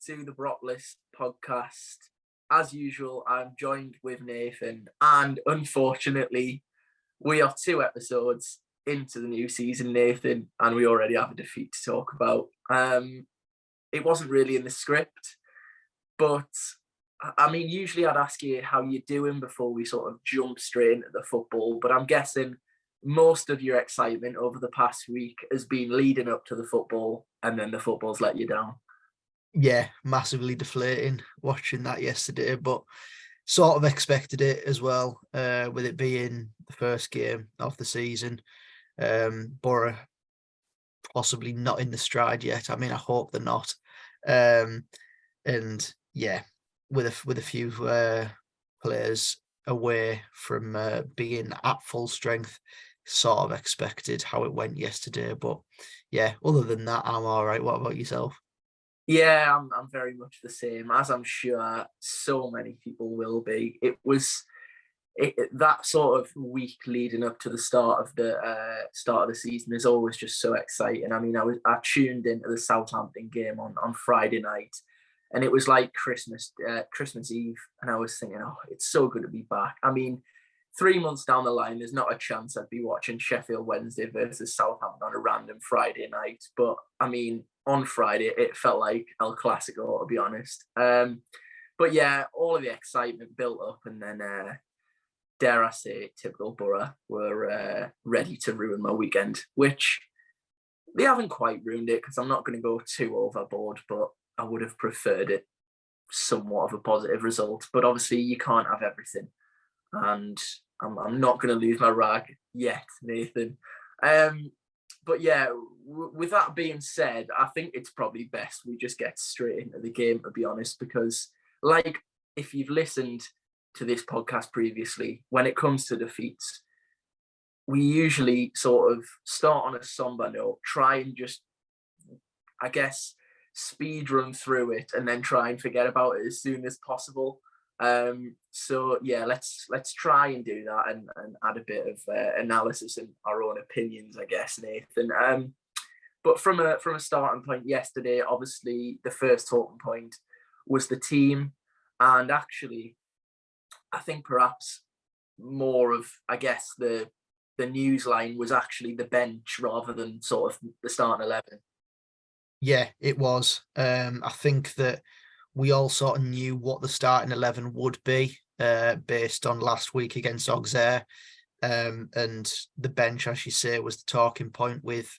to the Boropolis podcast. As usual, I'm joined with Nathan, and unfortunately, we are 2 episodes into the new season, Nathan, and we already have a defeat to talk about. It wasn't really in the script, but I mean, usually I'd ask you how you're doing before we sort of jump straight into the football, but I'm guessing most of your excitement over the past week has been leading up to the football, and then the football's let you down. Yeah, massively deflating watching that yesterday, but sort of expected it as well, with it being the first game of the season. Boro possibly not in the stride yet. I mean, I hope they're not. And yeah, with a few players away from being at full strength, sort of expected how it went yesterday. But yeah, other than that, I'm all right. What about yourself? Yeah, I'm very much the same, as I'm sure so many people will be. It was that sort of week leading up to the start of the season is always just so exciting. I mean, I tuned into the Southampton game on Friday night, and it was like Christmas Eve, and I was thinking, oh, it's so good to be back. I mean, 3 months down the line, there's not a chance I'd be watching Sheffield Wednesday versus Southampton on a random Friday night. But I mean, on Friday, it felt like El Clasico, to be honest. But yeah, all of the excitement built up, and then, dare I say, typical Boro were ready to ruin my weekend, which they haven't quite ruined it, because I'm not going to go too overboard, but I would have preferred it somewhat of a positive result. But obviously, you can't have everything. And I'm not going to lose my rag yet, Nathan. But yeah, with that being said, I think it's probably best we just get straight into the game, to be honest, because like, if you've listened to this podcast previously, when it comes to defeats, we usually sort of start on a somber note, try and just, I guess, speed run through it, and then try and forget about it as soon as possible. So yeah, let's try and do that, and add a bit of analysis and our own opinions, I guess, Nathan. But from a starting point yesterday, obviously the first talking point was the team, and actually, I think perhaps more of, I guess, the news line was actually the bench rather than sort of the starting 11. Yeah, it was. I think that we all sort of knew what the starting 11 would be, based on last week against Auxerre. And the bench, as you say, was the talking point, with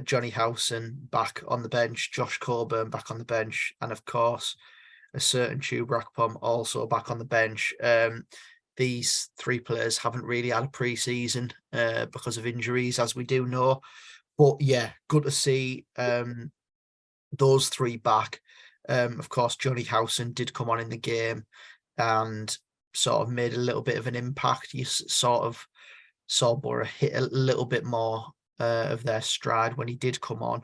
Johnny Howson back on the bench, Josh Coburn back on the bench, and of course, a certain Chuba Akpom also back on the bench. These 3 players haven't really had a pre-season because of injuries, as we do know. But yeah, good to see those 3 back. Of course, Johnny Howson did come on in the game and sort of made a little bit of an impact. You sort of saw Boro hit a little bit more of their stride when he did come on.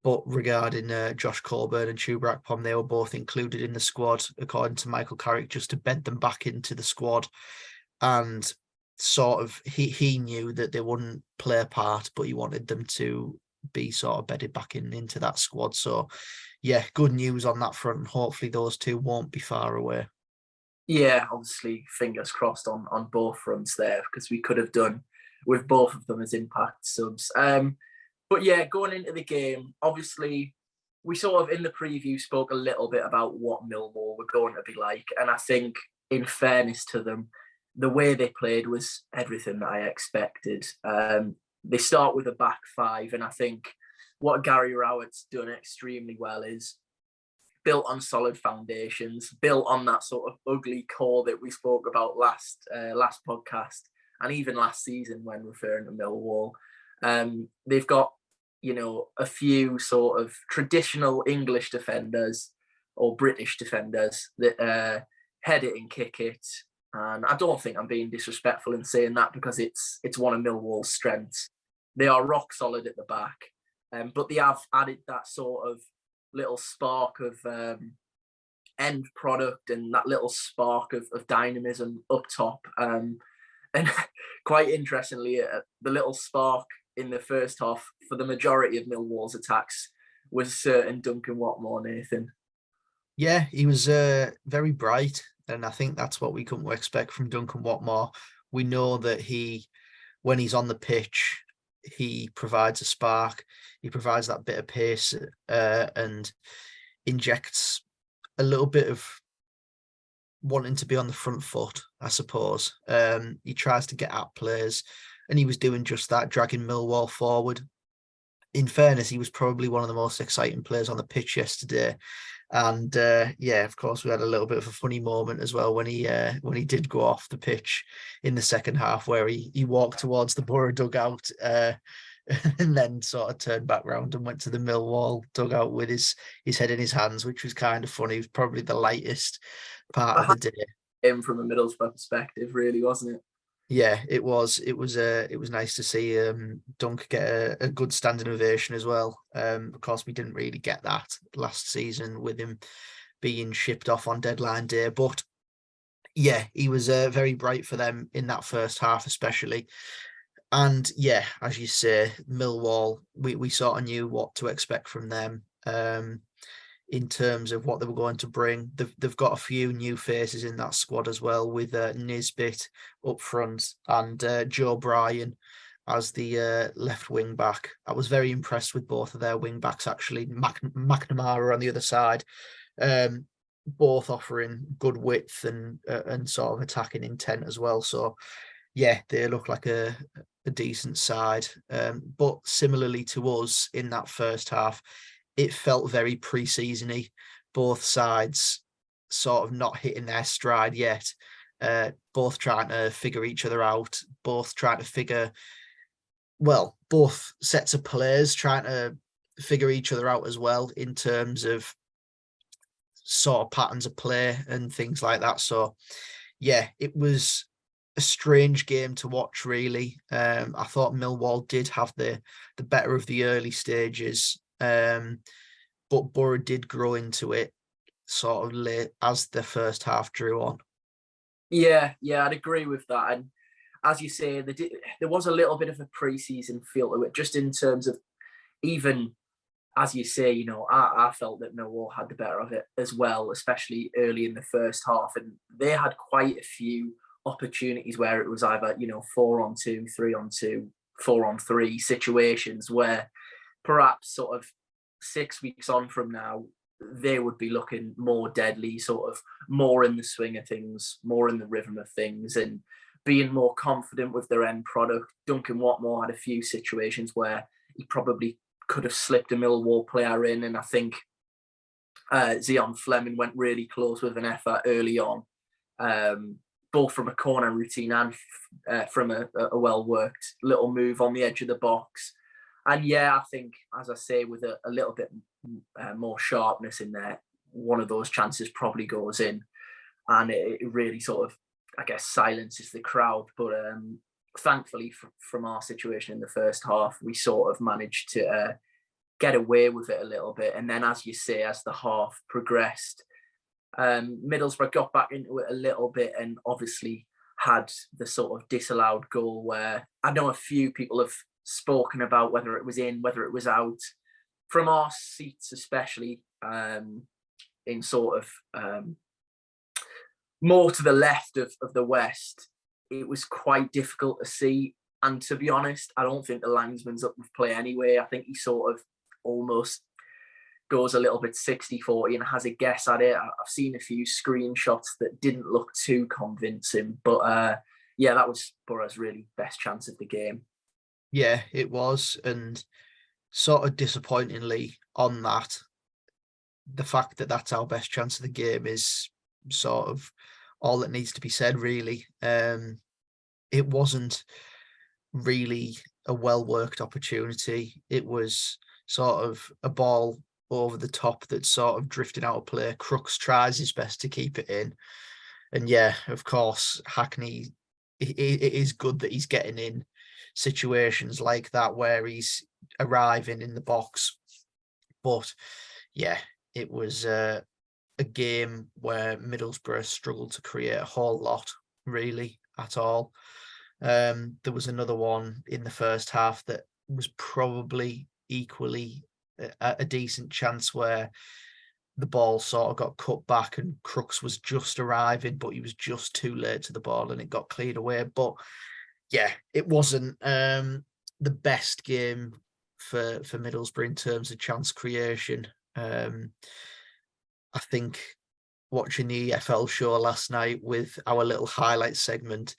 But regarding Josh Coburn and Chuba Akpom, they were both included in the squad, according to Michael Carrick, just to bed them back into the squad. And sort of he knew that they wouldn't play a part, but he wanted them to be sort of bedded back into that squad. So yeah, good news on that front. Hopefully those 2 won't be far away. Yeah, obviously, fingers crossed on both fronts there, because we could have done with both of them as impact subs. But yeah, going into the game, obviously, we sort of in the preview spoke a little bit about what Millwall were going to be like. And I think, in fairness to them, the way they played was everything that I expected. They start with a back 5, and I think what Gary Rowett's done extremely well is built on solid foundations, built on that sort of ugly core that we spoke about last podcast, and even last season when referring to Millwall. They've got, a few sort of traditional English defenders or British defenders that head it and kick it. And I don't think I'm being disrespectful in saying that, because it's one of Millwall's strengths. They are rock solid at the back, but they have added that sort of little spark of end product, and that little spark of dynamism up top. And quite interestingly, the little spark in the first half for the majority of Millwall's attacks was certain Duncan Watmore, Nathan. Yeah, he was very bright, and I think that's what we come to expect from Duncan Watmore. We know that when he's on the pitch, he provides a spark. He provides that bit of pace and injects a little bit of wanting to be on the front foot, I suppose. He tries to get at players, and he was doing just that, dragging Millwall forward. In fairness, he was probably one of the most exciting players on the pitch yesterday. And yeah, of course, we had a little bit of a funny moment as well when he did go off the pitch in the second half, where he walked towards the Boro dugout and then sort of turned back round and went to the Millwall dugout with his head in his hands, which was kind of funny. It was probably the lightest part I of the had day. him from a Middlesbrough perspective, really, wasn't it? Yeah, it was nice to see Dunk get a good standing ovation as well. Of course, we didn't really get that last season with him being shipped off on deadline day, but yeah, he was very bright for them in that first half, especially. And yeah, as you say, Millwall, we sort of knew what to expect from them. In terms of what they were going to bring. They've got a few new faces in that squad as well, with Nisbet up front and Joe Bryan as the left wing back. I was very impressed with both of their wing backs, actually. McNamara on the other side, um, both offering good width and sort of attacking intent as well. So yeah, they look like a decent side. But similarly to us in that first half, it felt very pre-seasony. Both sides sort of not hitting their stride yet. Both trying to figure each other out. Both trying to figure, well, both sets of players trying to figure each other out as well in terms of sort of patterns of play and things like that. So yeah, it was a strange game to watch, really. I thought Millwall did have the better of the early stages, but Boro did grow into it sort of late as the first half drew on. Yeah, yeah, I'd agree with that. And as you say, there was a little bit of a pre-season feel to it, just in terms of, even as you say, I felt that Millwall had the better of it as well, especially early in the first half. And they had quite a few opportunities where it was either, 4-on-2, 3-on-2, 4-on-3 situations where perhaps sort of 6 weeks on from now, they would be looking more deadly, sort of more in the swing of things, more in the rhythm of things, and being more confident with their end product. Duncan Watmore had a few situations where he probably could have slipped a Millwall player in, and I think Zion Fleming went really close with an effort early on, both from a corner routine and from a well-worked little move on the edge of the box. And yeah, I think, as I say, with a little bit more sharpness in there, one of those chances probably goes in, and it really sort of, I guess, silences the crowd. But thankfully, from our situation in the first half, we sort of managed to get away with it a little bit. And then, as you say, as the half progressed, Middlesbrough got back into it a little bit, and obviously had the sort of disallowed goal where I know a few people have spoken about whether it was in, whether it was out. From our seats, especially in sort of more to the left of the West, it was quite difficult to see. And to be honest, I don't think the linesman's up with play anyway. I think he sort of almost goes a little bit 60-40 and has a guess at it. I've seen a few screenshots that didn't look too convincing, but yeah, that was Boro's really best chance of the game. Yeah, it was. And sort of disappointingly on that, the fact that that's our best chance of the game is sort of all that needs to be said, really. It wasn't really a well-worked opportunity. It was sort of a ball over the top that sort of drifted out of play. Crooks tries his best to keep it in. And yeah, of course, Hackney, it is good that he's getting in situations like that where he's arriving in the box. But yeah, it was a game where Middlesbrough struggled to create a whole lot, really, at all. There was another one in the first half that was probably equally a decent chance, where the ball sort of got cut back and Crooks was just arriving, but he was just too late to the ball and it got cleared away. But yeah, it wasn't the best game for Middlesbrough in terms of chance creation. I think watching the EFL show last night with our little highlight segment,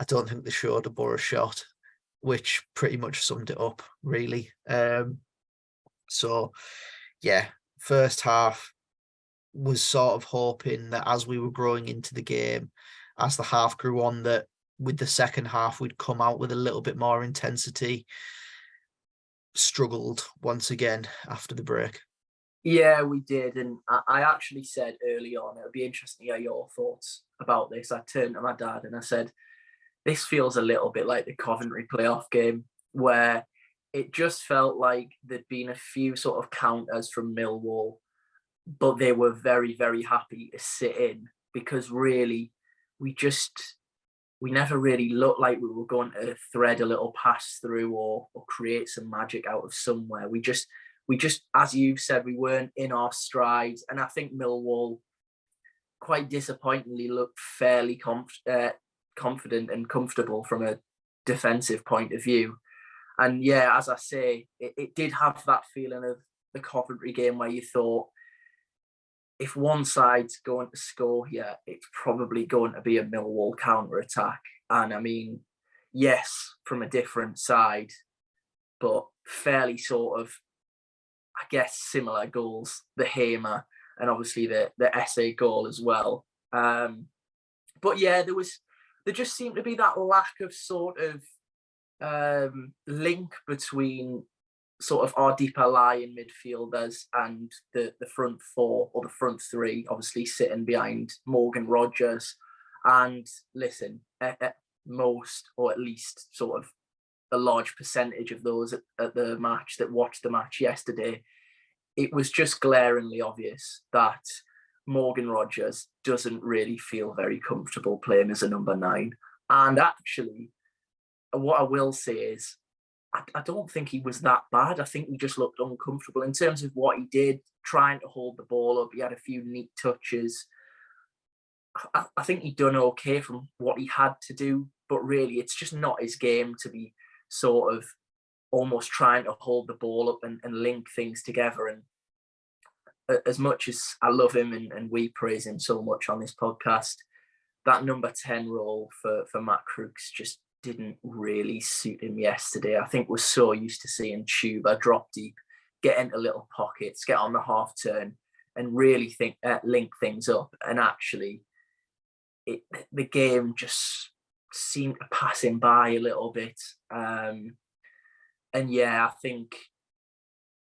I don't think they showed a Boro shot, which pretty much summed it up, really. So, yeah, first half was sort of hoping that as we were growing into the game, as the half grew on, that with the second half, we'd come out with a little bit more intensity. Struggled once again after the break. Yeah, we did. And I actually said early on, it would be interesting to hear your thoughts about this. I turned to my dad and I said, this feels a little bit like the Coventry playoff game, where it just felt like there'd been a few sort of counters from Millwall, but they were very, very happy to sit in, because really we never really looked like we were going to thread a little pass through or create some magic out of somewhere. We just, as you said, we weren't in our strides. And I think Millwall, quite disappointingly, looked fairly confident and comfortable from a defensive point of view. And yeah, as I say, it did have that feeling of the Coventry game where you thought, if one side's going to score here, it's probably going to be a Millwall counter-attack. And I mean, yes, from a different side, but fairly sort of, I guess, similar goals, the Hamer and obviously the SA goal as well. But yeah, there just seemed to be that lack of sort of link between sort of our deeper lying midfielders and the front four, or the front three, obviously sitting behind Morgan Rogers. And listen, at most, or at least sort of a large percentage of those at the match that watched the match yesterday, it was just glaringly obvious that Morgan Rogers doesn't really feel very comfortable playing as a number 9. And actually, what I will say is, I don't think he was that bad. I think he just looked uncomfortable in terms of what he did, trying to hold the ball up. He had a few neat touches. I think he'd done okay from what he had to do, but really it's just not his game to be sort of almost trying to hold the ball up and link things together. And as much as I love him and we praise him so much on this podcast, that number 10 role for Matt Crooks just didn't really suit him yesterday. I think we're so used to seeing Chuba drop deep, get into little pockets, get on the half turn and really link things up. And actually, the game just seemed to pass him by a little bit. And yeah, I think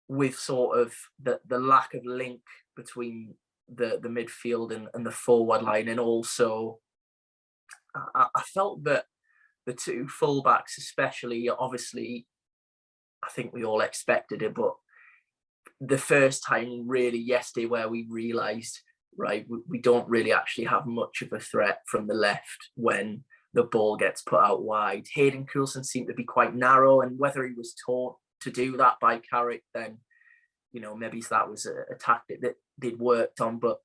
with sort of the lack of link between the midfield and the forward line, and also I felt that the two fullbacks, especially, obviously, I think we all expected it, but the first time really yesterday where we realised, right, we don't really actually have much of a threat from the left when the ball gets put out wide. Hayden Coulson seemed to be quite narrow, and whether he was taught to do that by Carrick, then, you know, maybe that was a tactic that they'd worked on. But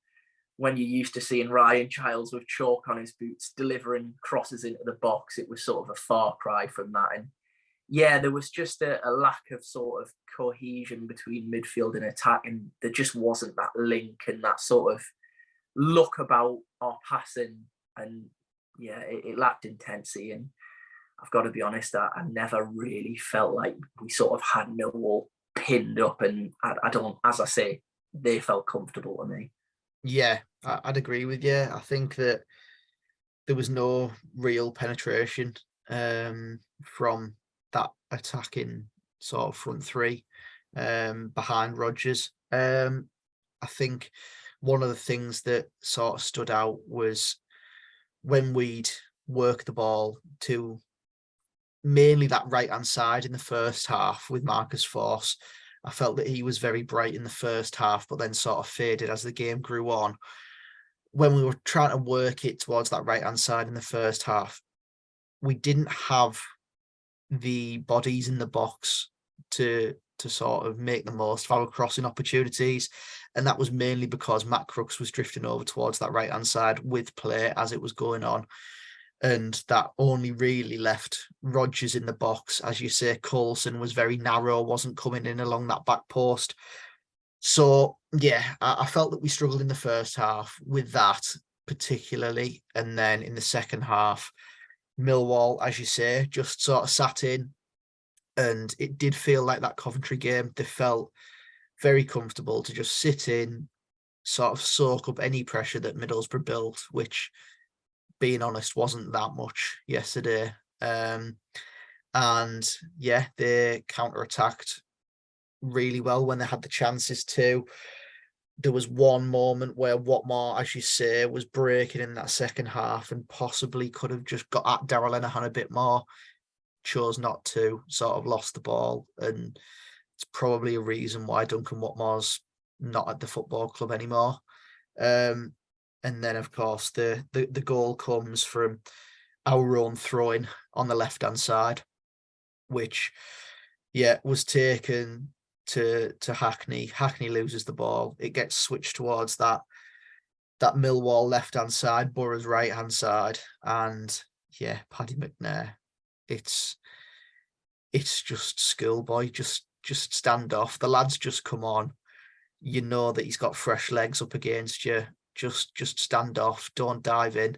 when you're used to seeing Ryan Childs with chalk on his boots delivering crosses into the box, it was sort of a far cry from that. And yeah, there was just a lack of sort of cohesion between midfield and attack, and there just wasn't that link and that sort of look about our passing. And yeah, it lacked intensity. And I've got to be honest, I never really felt like we sort of had Millwall pinned up, and I don't, as I say, they felt comfortable to me. Yeah, I'd agree with you. I think that there was no real penetration from that attacking sort of front three behind Rodgers. I think one of the things that sort of stood out was when we'd work the ball to mainly that right-hand side in the first half with Marcus Force. I felt that he was very bright in the first half, but then sort of faded as the game grew on. When we were trying to work it towards that right-hand side in the first half, we didn't have the bodies in the box to to sort of make the most of our crossing opportunities. And that was mainly because Matt Crooks was drifting over towards that right-hand side with play as it was going on. And that only really left Rodgers in the box. As you say, Coulson was very narrow, wasn't coming in along that back post. So, yeah, I felt that we struggled in the first half with that particularly. And then in the second half, Millwall, as you say, just sort of sat in. And it did feel like that Coventry game. They felt very comfortable to just sit in, sort of soak up any pressure that Middlesbrough built, which, being honest, wasn't that much yesterday. And yeah, they counter-attacked really well when they had the chances to. There was one moment where Watmore, as you say, was breaking in that second half and possibly could have just got at Darrell Lenihan a bit more. Chose not to, sort of lost the ball. And it's probably a reason why Duncan Watmore's not at the football club anymore. And then, of course, the goal comes from our own throwing on the left-hand side, which, yeah, was taken to Hackney. Hackney loses the ball. It gets switched towards that Millwall left-hand side, Boro's right-hand side. And, yeah, Paddy McNair, it's just schoolboy, just stand off. The lad's just come on. You know that he's got fresh legs up against you. Just stand off, don't dive in.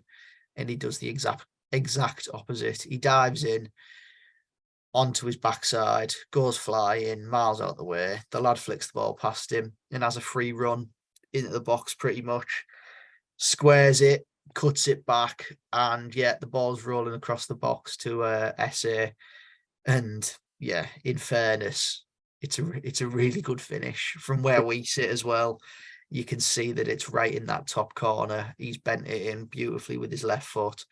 And he does the exact opposite. He dives in onto his backside, goes flying, miles out the way. The lad flicks the ball past him and has a free run into the box pretty much. Squares it, cuts it back, and yeah, the ball's rolling across the box to SA. And yeah, in fairness, it's a really good finish from where we sit as well. You can see that it's right in that top corner. He's bent it in beautifully with his left foot.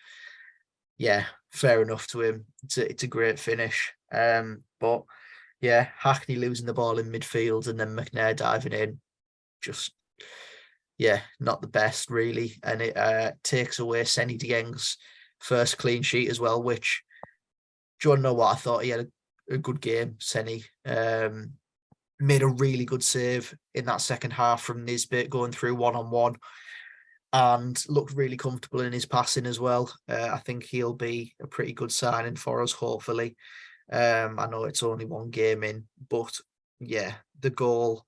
Yeah, fair enough to him. It's a great finish. But yeah, Hackney losing the ball in midfield and then McNair diving in, just, yeah, not the best really. And it takes away Senny Dieng's first clean sheet as well, which, do you want to know what? I thought he had a good game, Senny. Made a really good save in that second half from Nisbet going through one-on-one and looked really comfortable in his passing as well. I think he'll be a pretty good signing for us, hopefully. I know it's only one game in, but yeah, the goal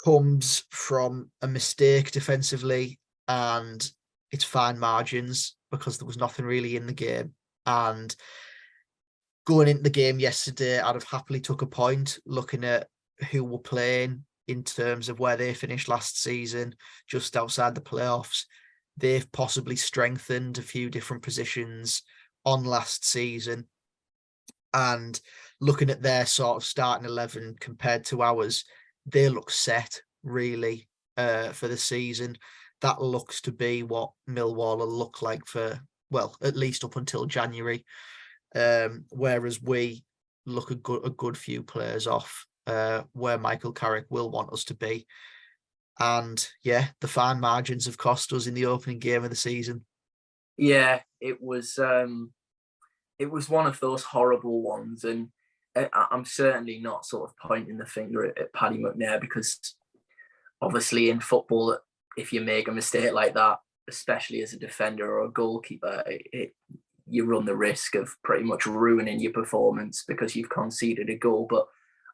comes from a mistake defensively, and it's fine margins because there was nothing really in the game. And going into the game yesterday, I'd have happily took a point looking at who were playing in terms of where they finished last season, just outside the playoffs. They've possibly strengthened a few different positions on last season. And looking at their sort of starting 11 compared to ours, they look set really for the season. That looks to be what Millwall will look like for, well, at least up until January. Whereas we look a good few players off where Michael Carrick will want us to be. And yeah, the fine margins have cost us in the opening game of the season. Yeah, it was one of those horrible ones, and I'm certainly not sort of pointing the finger at Paddy McNair, because obviously in football, if you make a mistake like that, especially as a defender or a goalkeeper, you run the risk of pretty much ruining your performance because you've conceded a goal. But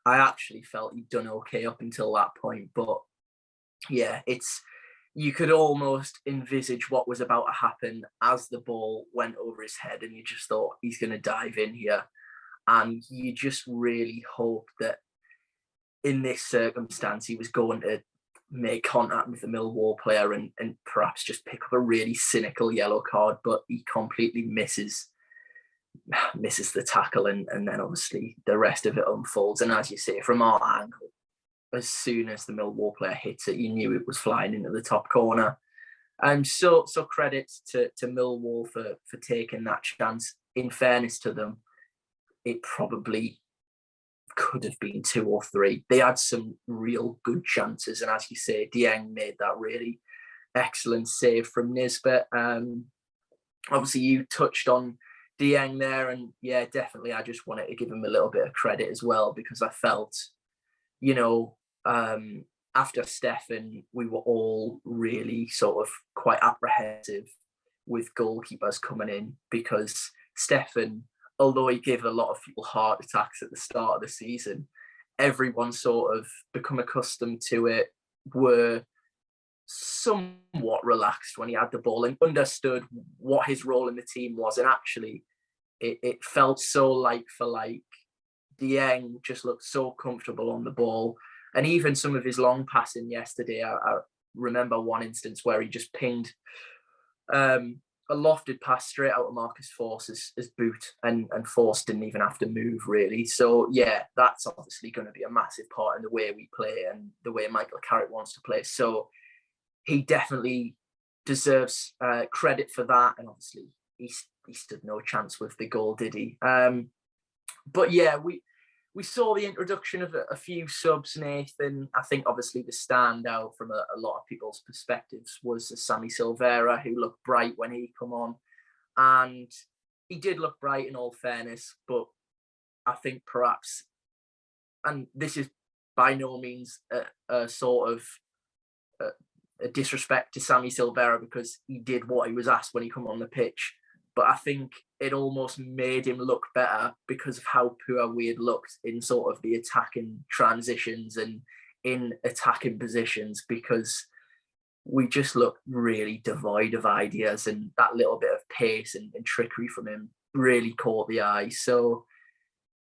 I actually felt he'd done okay up until that point. But yeah, you could almost envisage what was about to happen as the ball went over his head, and you just thought, he's going to dive in here. And you just really hope that in this circumstance, he was going to make contact with the Millwall player and perhaps just pick up a really cynical yellow card, but he completely misses the tackle, and then obviously the rest of it unfolds. And as you say, from our angle, as soon as the Millwall player hits it, you knew it was flying into the top corner. So credits to Millwall for taking that chance. In fairness to them, it probably could have been 2 or 3. They had some real good chances, and as you say, Dieng made that really excellent save from Nisbet. Obviously, you touched on Dieng there, and yeah, definitely I just wanted to give him a little bit of credit as well, because I felt, you know, after Stefan, we were all really sort of quite apprehensive with goalkeepers coming in, because Stefan, although he gave a lot of people heart attacks at the start of the season, everyone sort of become accustomed to it, were somewhat relaxed when he had the ball and understood what his role in the team was. And actually, it felt so like for like. Dieng just looked so comfortable on the ball. And even some of his long passing yesterday, I remember one instance where he just pinged a lofted pass straight out of Marcus Force's boot, and Force didn't even have to move, really. So, yeah, that's obviously going to be a massive part in the way we play and the way Michael Carrick wants to play. So he definitely deserves credit for that. And obviously, he stood no chance with the goal, did he? But yeah, we saw the introduction of a few subs, Nathan. I think obviously the standout from a lot of people's perspectives was Sammy Silvera, who looked bright when he come on. And he did look bright in all fairness, but I think perhaps, and this is by no means a sort of a disrespect to Sammy Silvera, because he did what he was asked when he come on the pitch. But I think it almost made him look better because of how poor we had looked in sort of the attacking transitions and in attacking positions, because we just looked really devoid of ideas, and that little bit of pace and trickery from him really caught the eye. So,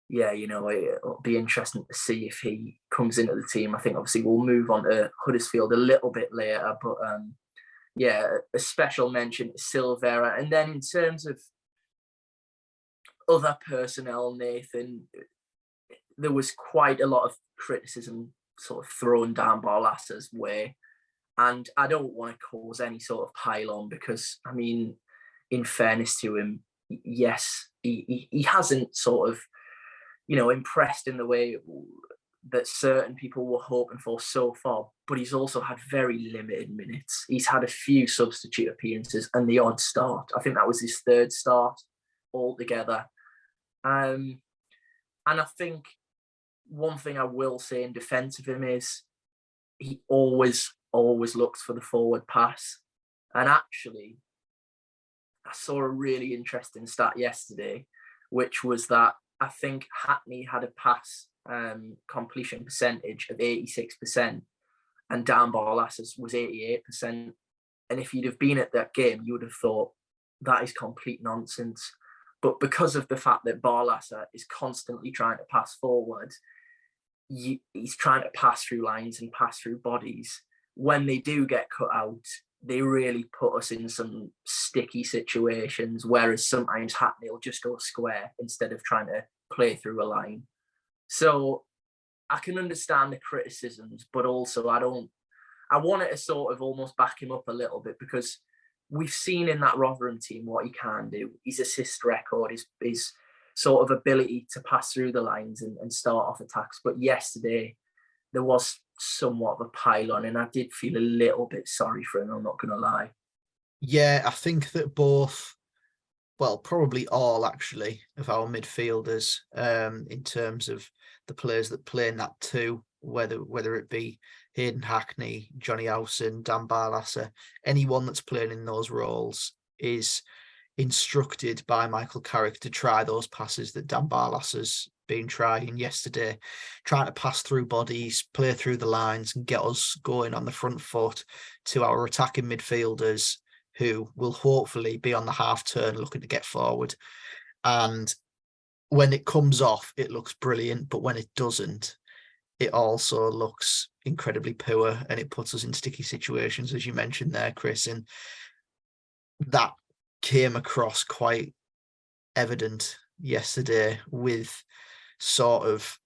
yeah, you know, it'll be interesting to see if he comes into the team. I think obviously we'll move on to Huddersfield a little bit later, but yeah, a special mention to Silvera. And then in terms of other personnel, Nathan, there was quite a lot of criticism sort of thrown down Barlassa's way. And I don't want to cause any sort of pile-on, because, I mean, in fairness to him, yes, he hasn't sort of, you know, impressed in the way that certain people were hoping for so far, but he's also had very limited minutes. He's had a few substitute appearances and the odd start. I think that was his third start altogether. And I think one thing I will say in defence of him is he always looks for the forward pass. And actually, I saw a really interesting stat yesterday, which was that I think Hackney had a pass completion percentage of 86%, and Dan Barlassa's was 88%. And if you'd have been at that game, you would have thought that is complete nonsense. But because of the fact that Barlassa is constantly trying to pass forward, he's trying to pass through lines and pass through bodies. When they do get cut out, they really put us in some sticky situations, whereas sometimes Hackney will just go square instead of trying to play through a line. So I can understand the criticisms, but also I wanted to sort of almost back him up a little bit, because we've seen in that Rotherham team what he can do. His assist record, his sort of ability to pass through the lines and start off attacks. But yesterday, there was somewhat of a pile-on, and I did feel a little bit sorry for him, I'm not going to lie. Yeah, I think that both, well, probably all actually, of our midfielders, in terms of the players that play in that too, whether it be Hayden Hackney, Johnny Howson, Dan Barlassa, anyone that's playing in those roles is instructed by Michael Carrick to try those passes that Dan Barlassa's been trying yesterday, trying to pass through bodies, play through the lines and get us going on the front foot to our attacking midfielders, who will hopefully be on the half turn looking to get forward. And when it comes off, it looks brilliant, but when it doesn't, it also looks incredibly poor, and it puts us in sticky situations, as you mentioned there, Chris. And that came across quite evident yesterday, with sort of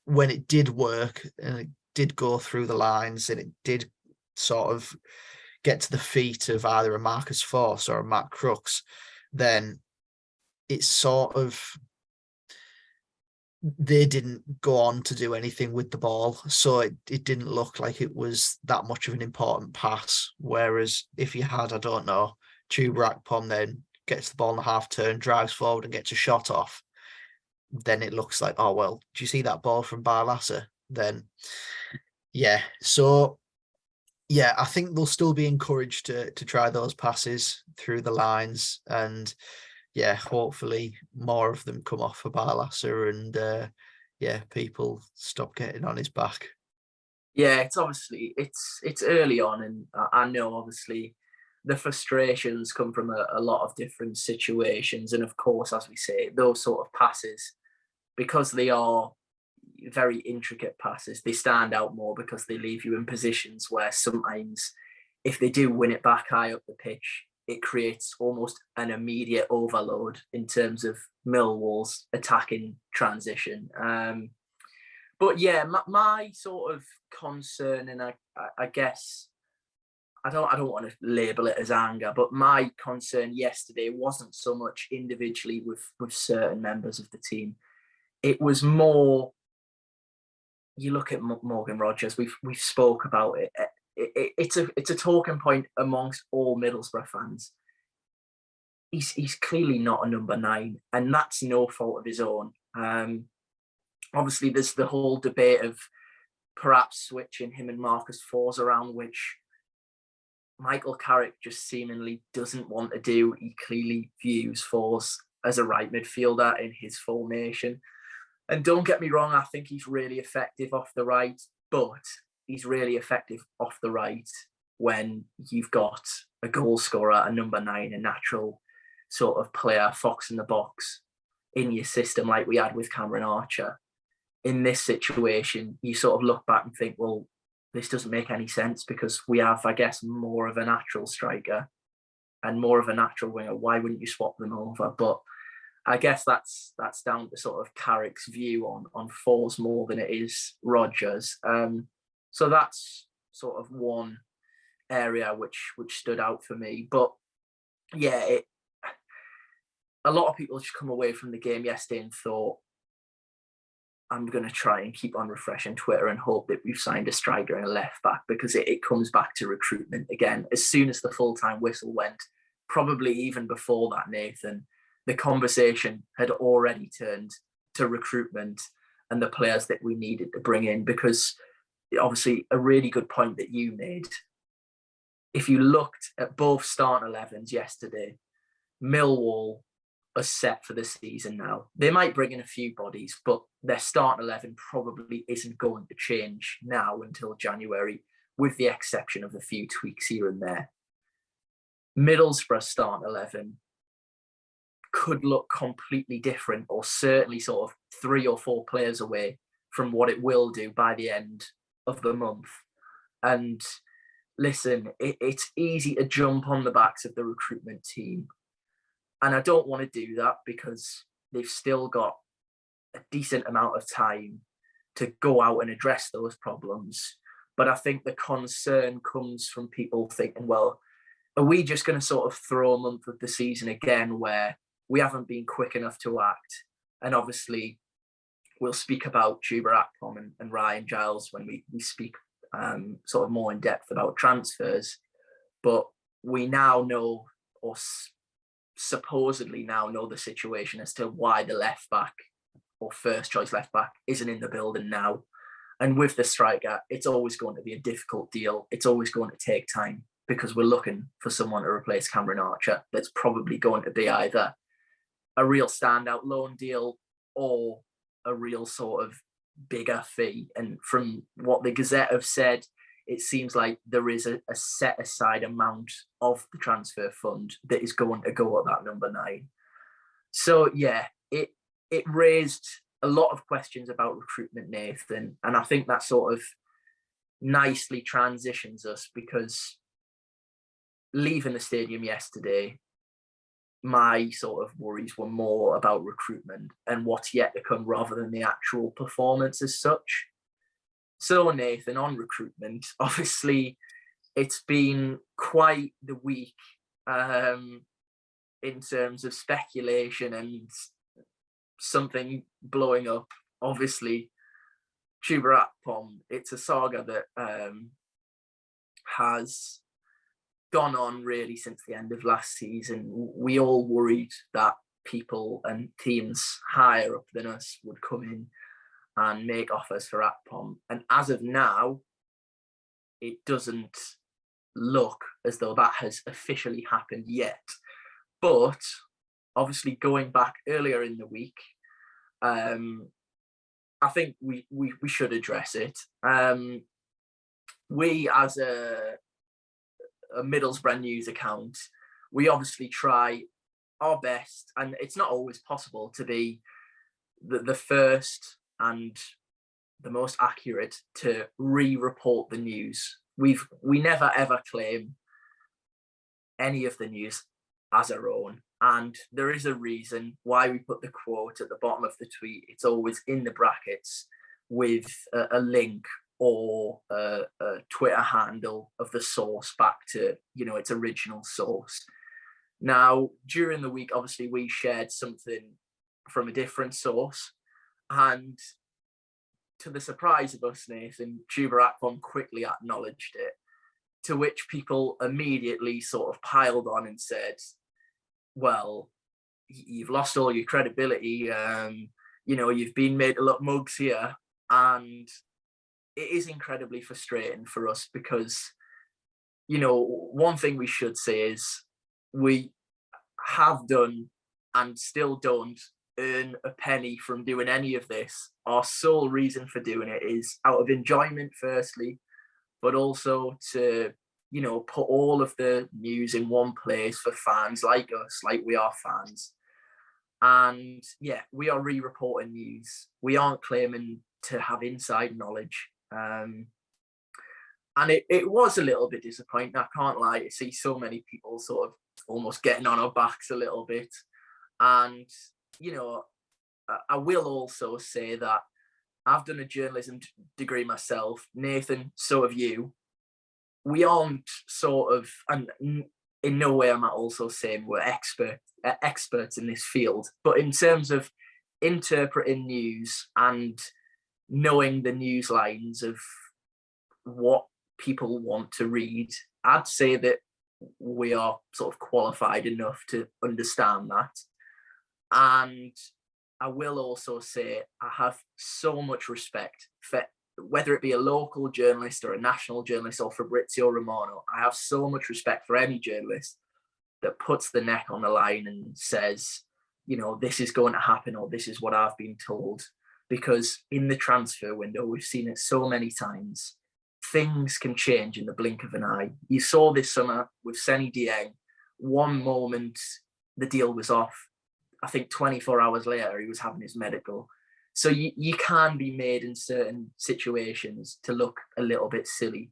when it did work and it did go through the lines and it did sort of get to the feet of either a Marcus Force or a Matt Crooks, then it's sort of, they didn't go on to do anything with the ball. So it didn't look like it was that much of an important pass. Whereas if you had, I don't know, Chuba Akpom then gets the ball in the half turn, drives forward and gets a shot off, then it looks like, oh, well, do you see that ball from Barlaser? Then, yeah. So, yeah, I think they'll still be encouraged to try those passes through the lines. And, yeah, hopefully more of them come off for Barlaser and, yeah, people stop getting on his back. Yeah, it's obviously it's early on, and I know obviously the frustrations come from a lot of different situations, and of course, as we say, those sort of passes, because they are very intricate passes, they stand out more because they leave you in positions where sometimes, if they do win it back high up the pitch, it creates almost an immediate overload in terms of Millwall's attacking transition. But yeah, my sort of concern, and I guess I don't want to label it as anger, but my concern yesterday wasn't so much individually with certain members of the team. It was more, you look at Morgan Rogers. We've spoke about it. It's a talking point amongst all Middlesbrough fans. He's clearly not a number 9, and that's no fault of his own. Obviously, there's the whole debate of perhaps switching him and Marcus Forss around, which Michael Carrick just seemingly doesn't want to do. He clearly views Forss as a right midfielder in his formation. And don't get me wrong, I think he's really effective off the right, but he's really effective off the right when you've got a goal scorer, a number 9, a natural sort of player, fox in the box in your system like we had with Cameron Archer. In this situation, you sort of look back and think, well, this doesn't make any sense because we have, I guess, more of a natural striker and more of a natural winger. Why wouldn't you swap them over? But I guess that's down to sort of Carrick's view on Forss more than it is Rogers. So that's sort of one area which stood out for me. But yeah, a lot of people just come away from the game yesterday and thought, I'm going to try and keep on refreshing Twitter and hope that we've signed a striker and a left back, because it comes back to recruitment again. As soon as the full-time whistle went, probably even before that, Nathan, the conversation had already turned to recruitment and the players that we needed to bring in, because obviously a really good point that you made. If you looked at both starting 11s yesterday, Millwall are set for the season now. They might bring in a few bodies, but their starting 11 probably isn't going to change now until January, with the exception of a few tweaks here and there. Middlesbrough starting 11 could look completely different, or certainly sort of 3 or 4 players away from what it will do by the end of the month. And listen, it's easy to jump on the backs of the recruitment team. And I don't want to do that because they've still got a decent amount of time to go out and address those problems. But I think the concern comes from people thinking, well, are we just going to sort of throw a month of the season again where we haven't been quick enough to act? And obviously, we'll speak about Chuba Akpom and Ryan Giles when we speak sort of more in depth about transfers. But we now know, or supposedly now know, the situation as to why the left back or first choice left back isn't in the building now. And with the striker, it's always going to be a difficult deal. It's always going to take time because we're looking for someone to replace Cameron Archer. That's probably going to be either a real standout loan deal or a real sort of bigger fee. And from what the Gazette have said, it seems like there is a set aside amount of the transfer fund that is going to go at that number 9. So yeah, it raised a lot of questions about recruitment, Nathan. And I think that sort of nicely transitions us, because leaving the stadium yesterday, my sort of worries were more about recruitment and what's yet to come rather than the actual performance as such. So Nathan, on recruitment, obviously it's been quite the week in terms of speculation and something blowing up. Obviously, Chuba Akpom, it's a saga that has gone on really since the end of last season. We all worried that people and teams higher up than us would come in and make offers for Akpom. And as of now, it doesn't look as though that has officially happened yet. But obviously, going back earlier in the week, I think we should address it. We, as a Middlesbrough news account, we obviously try our best, and it's not always possible to be the first and the most accurate to re-report the news. We never ever claim any of the news as our own, and there is a reason why we put the quote at the bottom of the tweet. It's always in the brackets with a link or a Twitter handle of the source back to, its original source. Now, during the week, obviously, we shared something from a different source, and to the surprise of us, Nathan, Chuba Akpom quickly acknowledged it, to which people immediately sort of piled on and said, well, you've lost all your credibility, you've been made to look mugs here. And it is incredibly frustrating for us because, one thing we should say is we have done and still don't earn a penny from doing any of this. Our sole reason for doing it is out of enjoyment, firstly, but also to, put all of the news in one place for fans like us, like we are fans. And yeah, we are re-reporting news. We aren't claiming to have inside knowledge. And it was a little bit disappointing, I can't lie, to see so many people sort of almost getting on our backs a little bit. And, I will also say that I've done a journalism degree myself. Nathan, so have you. We aren't sort of, and in no way am I also saying we're experts in this field, but in terms of interpreting news and knowing the news lines of what people want to read, I'd say that we are sort of qualified enough to understand that. And I will also say I have so much respect for, whether it be a local journalist or a national journalist or Fabrizio Romano, I have so much respect for any journalist that puts the neck on the line and says, this is going to happen, or this is what I've been told. Because in the transfer window, we've seen it so many times, things can change in the blink of an eye. You saw this summer with Seny Dieng. One moment, the deal was off. I think 24 hours later, he was having his medical. So you can be made in certain situations to look a little bit silly.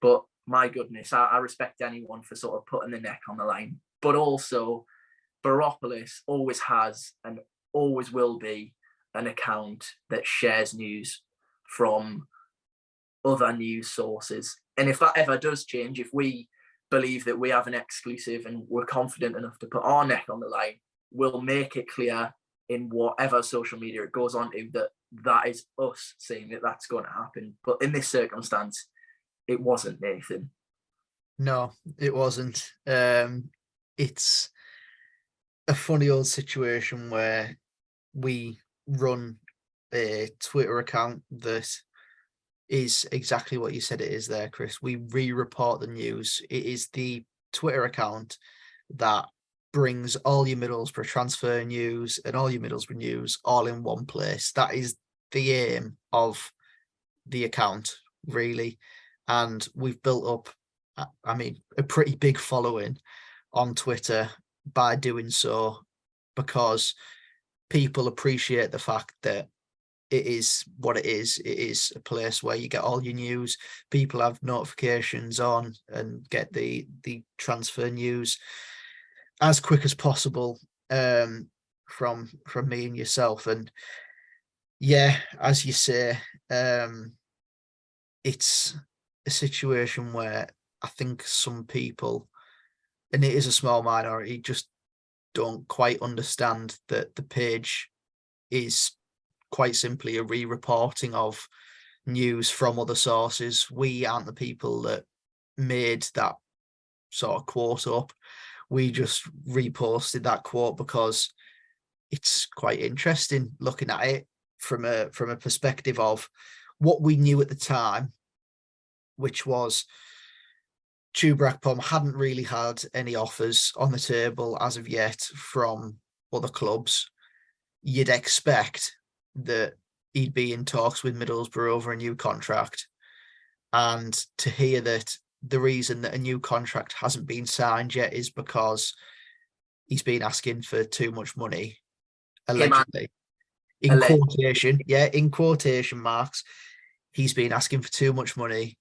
But my goodness, I respect anyone for sort of putting the neck on the line. But also, Boropolis always has and always will be an account that shares news from other news sources. And if that ever does change, if we believe that we have an exclusive and we're confident enough to put our neck on the line, we'll make it clear in whatever social media it goes on to that is us saying that that's going to happen. But in this circumstance, it wasn't, Nathan. No, it wasn't. It's a funny old situation where we run a Twitter account that is exactly what you said it is there, Chris. We re-report the news. It is the Twitter account that brings all your Middlesbrough transfer news and all your Middlesbrough news all in one place. That is the aim of the account, really. And we've built up, a pretty big following on Twitter by doing so, because people appreciate the fact that it is what it is. It is a place where you get all your news. People have notifications on and get the transfer news as quick as possible from me and yourself. And yeah, as you say, it's a situation where I think some people, and it is a small minority, just don't quite understand that the page is quite simply a re-reporting of news from other sources. We aren't the people that made that sort of quote up. We just reposted that quote because it's quite interesting looking at it from a perspective of what we knew at the time, which was Chuba Akpom hadn't really had any offers on the table as of yet from other clubs. You'd expect that he'd be in talks with Middlesbrough over a new contract. And to hear that the reason that a new contract hasn't been signed yet is because he's been asking for too much money, allegedly. In quotation marks, he's been asking for too much money.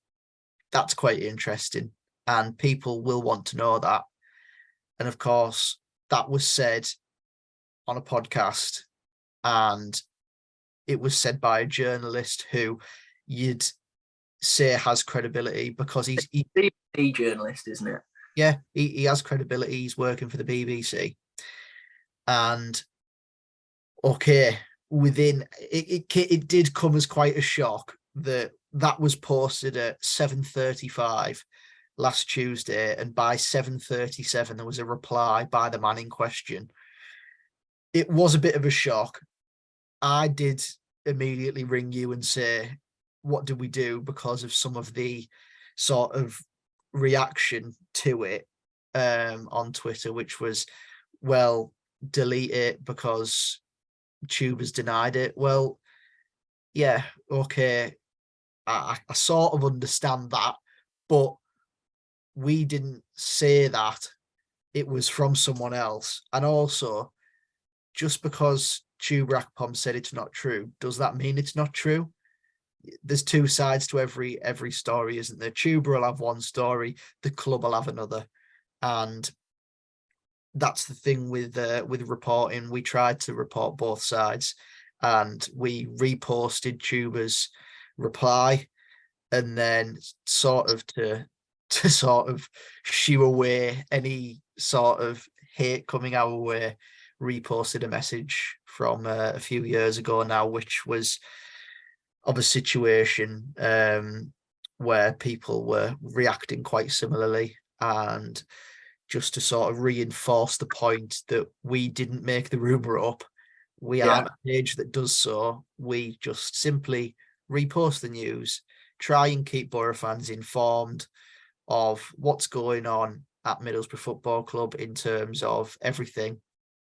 That's quite interesting. And people will want to know that. And of course, that was said on a podcast, and it was said by a journalist who you'd say has credibility because he's a BBC journalist, isn't it? Yeah, he has credibility. He's working for the BBC. And okay, within it did come as quite a shock that was posted at 7:35 last Tuesday, and by 7:37 there was a reply by the man in question. It was a bit of a shock. I did immediately ring you and say, what did we do, because of some of the sort of reaction to it on Twitter, which was, well, delete it because Chuba's denied it. Well, yeah, okay, I sort of understand that, but we didn't say that. It was from someone else. And also, just because Chuba Akpom said it's not true, does that mean it's not true? There's two sides to every story, isn't there? Chuba will have one story, the club will have another. And that's the thing with reporting. We tried to report both sides, and we reposted Chuba's reply, and then sort of to sort of shoo away any sort of hate coming our way, reposted a message from a few years ago now, which was of a situation where people were reacting quite similarly, and just to sort of reinforce the point that we didn't make the rumour up. We aren't a page that does so. We just simply repost the news, try and keep Boro fans informed of what's going on at Middlesbrough Football Club in terms of everything,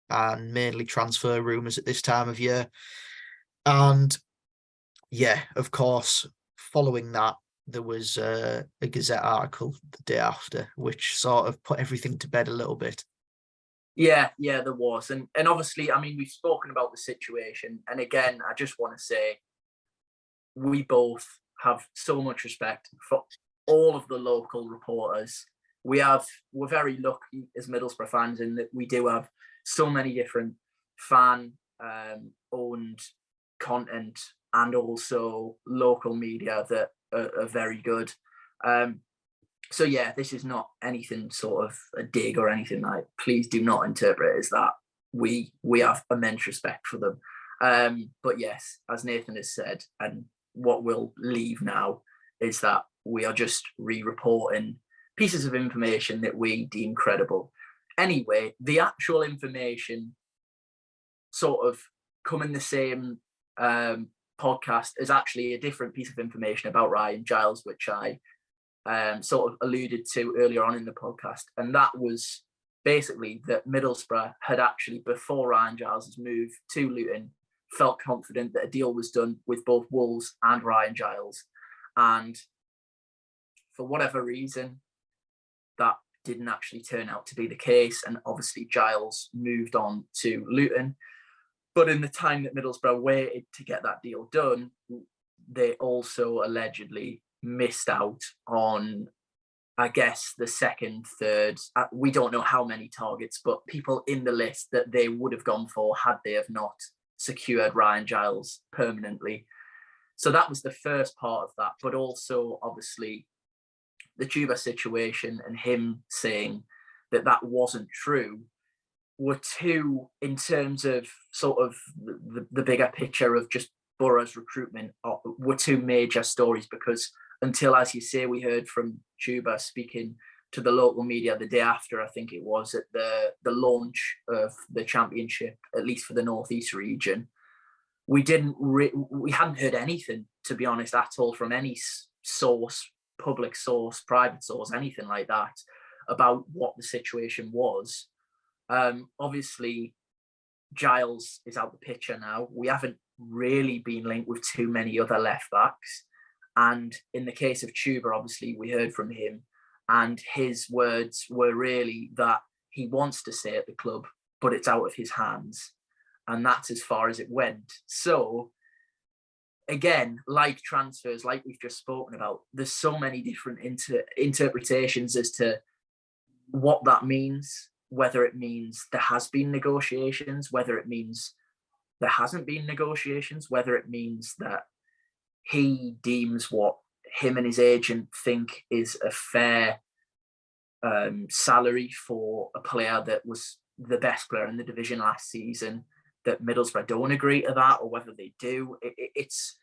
and mainly transfer rumours at this time of year. And yeah, of course, following that, there was a Gazette article the day after, which sort of put everything to bed a little bit. Yeah, there was. And obviously, I mean, we've spoken about the situation. And again, I just want to say, we both have so much respect for all of the local reporters. We're very lucky as Middlesbrough fans in that we do have so many different fan owned content and also local media that are very good. So yeah, this is not anything sort of a dig or anything like. Please do not interpret it as that. We have immense respect for them. But yes, as Nathan has said, and what we'll leave now is that we are just re-reporting pieces of information that we deem credible. Anyway, the actual information sort of come in the same podcast is actually a different piece of information about Ryan Giles, which I sort of alluded to earlier on in the podcast. And that was basically that Middlesbrough had actually, before Ryan Giles' move to Luton, felt confident that a deal was done with both Wolves and Ryan Giles. And for whatever reason, that didn't actually turn out to be the case. And obviously Giles moved on to Luton. But in the time that Middlesbrough waited to get that deal done, they also allegedly missed out on, I guess, the second, third. We don't know how many targets, but people in the list that they would have gone for had they have not secured Ryan Giles permanently. So that was the first part of that. But also, obviously, the Chuba situation and him saying that that wasn't true were two, in terms of sort of the bigger picture of just Boro's recruitment, were two major stories, because until, as you say, we heard from Chuba speaking to the local media the day after, I think it was, at the launch of the championship, at least for the Northeast region. We hadn't heard anything, to be honest, at all from any source, public source, private source, anything like that, about what the situation was. Obviously, Giles is out the picture now. We haven't really been linked with too many other left backs. And in the case of Chuba, obviously, we heard from him, and his words were really that he wants to stay at the club, but it's out of his hands. And that's as far as it went. So, again, like transfers, like we've just spoken about, there's so many different interpretations as to what that means, whether it means there has been negotiations, whether it means there hasn't been negotiations, whether it means that he deems what him and his agent think is a fair salary for a player that was the best player in the division last season, that Middlesbrough don't agree to that, or whether they do. It's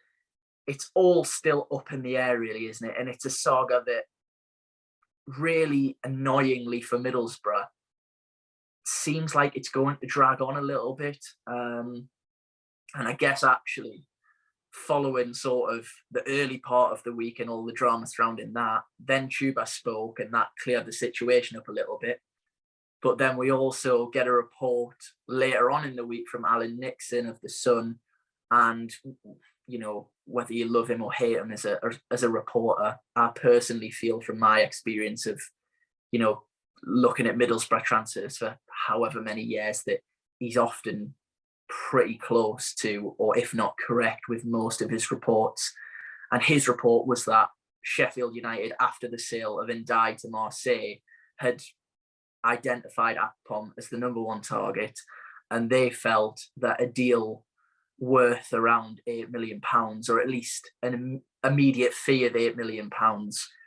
all still up in the air, really, isn't it? And it's a saga that really annoyingly for Middlesbrough seems like it's going to drag on a little bit. And I guess actually following sort of the early part of the week and all the drama surrounding that, then Chuba spoke and that cleared the situation up a little bit. But then we also get a report later on in the week from Alan Nixon of The Sun. And, you know, whether you love him or hate him as a reporter, I personally feel from my experience of, you know, looking at Middlesbrough transfers for however many years, that he's often pretty close to, or if not correct, with most of his reports. And his report was that Sheffield United, after the sale of Ndiaye to Marseille, had identified Akpom as the number one target, and they felt that a deal worth around £8 million, or at least an immediate fee of £8 million,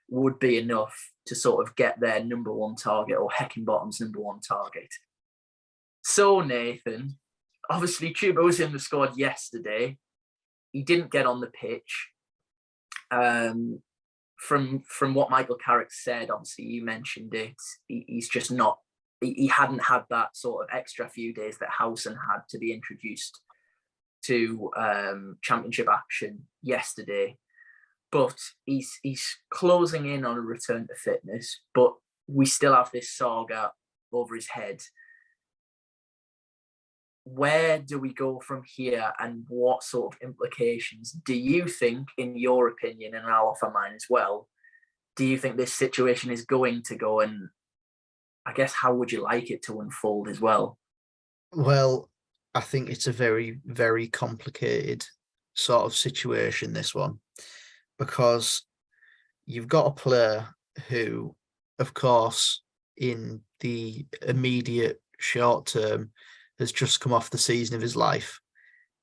would be enough to sort of get their number one target, or Heckingbottom's number one target. So, Nathan, obviously Chuba was in the squad yesterday. He didn't get on the pitch. From what Michael Carrick said, obviously you mentioned it, he's just not, he hadn't had that sort of extra few days that Howson had to be introduced to championship action yesterday. But he's closing in on a return to fitness, but we still have this saga over his head. Where do we go from here, and what sort of implications do you think, in your opinion, and I'll offer mine as well, do you think this situation is going to go, and I guess how would you like it to unfold as well? Well, I think it's a very, very complicated sort of situation, this one, because you've got a player who, of course, in the immediate short term, has just come off the season of his life.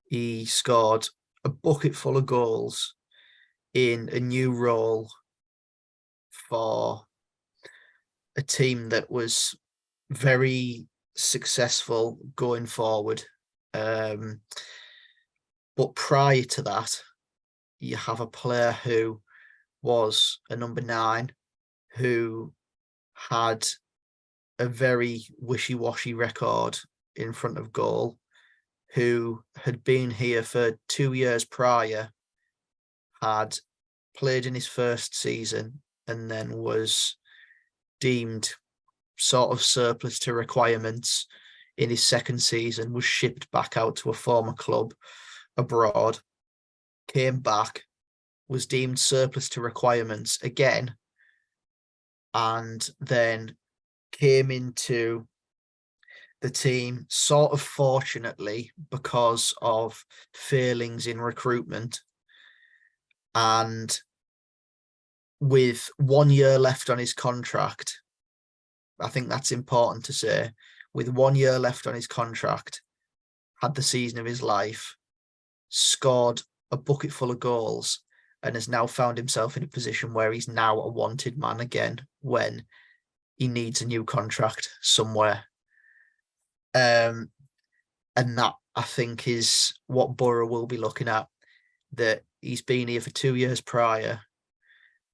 He scored a bucket full of goals in a new role for a team that was very successful going forward. But prior to that, you have a player who was a number 9, who had a very wishy-washy record in front of goal, who had been here for 2 years prior, had played in his first season, and then was deemed sort of surplus to requirements in his second season, was shipped back out to a former club abroad, came back, was deemed surplus to requirements again, and then came into the team sort of fortunately because of failings in recruitment, and with 1 year left on his contract, I think that's important to say, with 1 year left on his contract, had the season of his life, scored a bucket full of goals, and has now found himself in a position where he's now a wanted man again when he needs a new contract somewhere. And that, I think, is what Boro will be looking at, that he's been here for 2 years prior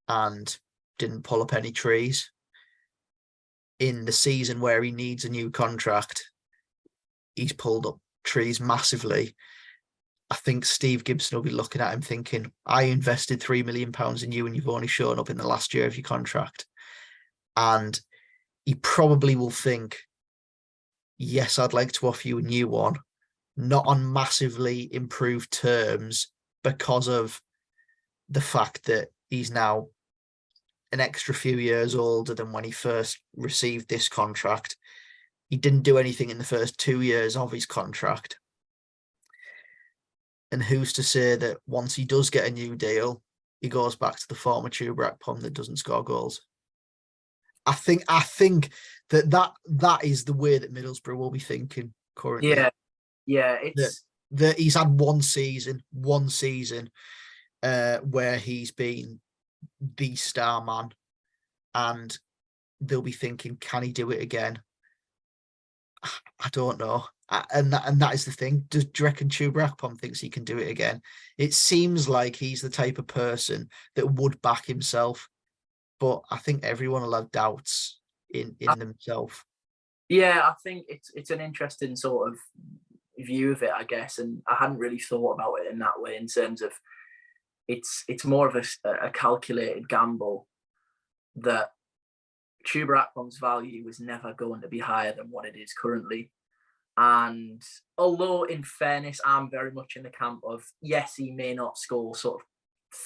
and didn't pull up any trees. in the season where he needs a new contract, he's pulled up trees massively. I think Steve Gibson will be looking at him thinking, I invested £3 million in you and you've only shown up in the last year of your contract. And he probably will think, yes, I'd like to offer you a new one, not on massively improved terms because of the fact that he's now an extra few years older than when he first received this contract. He didn't do anything in the first 2 years of his contract. And who's to say that once he does get a new deal, he goes back to the former Chuba Akpom that doesn't score goals? I think that is the way that Middlesbrough will be thinking currently. Yeah, that he's had one season where he's been the star man, and they'll be thinking, can he do it again? I don't know. And that is the thing. Do you reckon Chuba Akpom thinks he can do it again? It seems like he's the type of person that would back himself, but I think everyone will have doubts in themselves. Yeah, I think it's an interesting sort of view of it, I guess, and I hadn't really thought about it in that way, in terms of it's more of a calculated gamble that Chuba Akpom's value was never going to be higher than what it is currently. And although, in fairness, I'm very much in the camp of, yes, he may not score sort of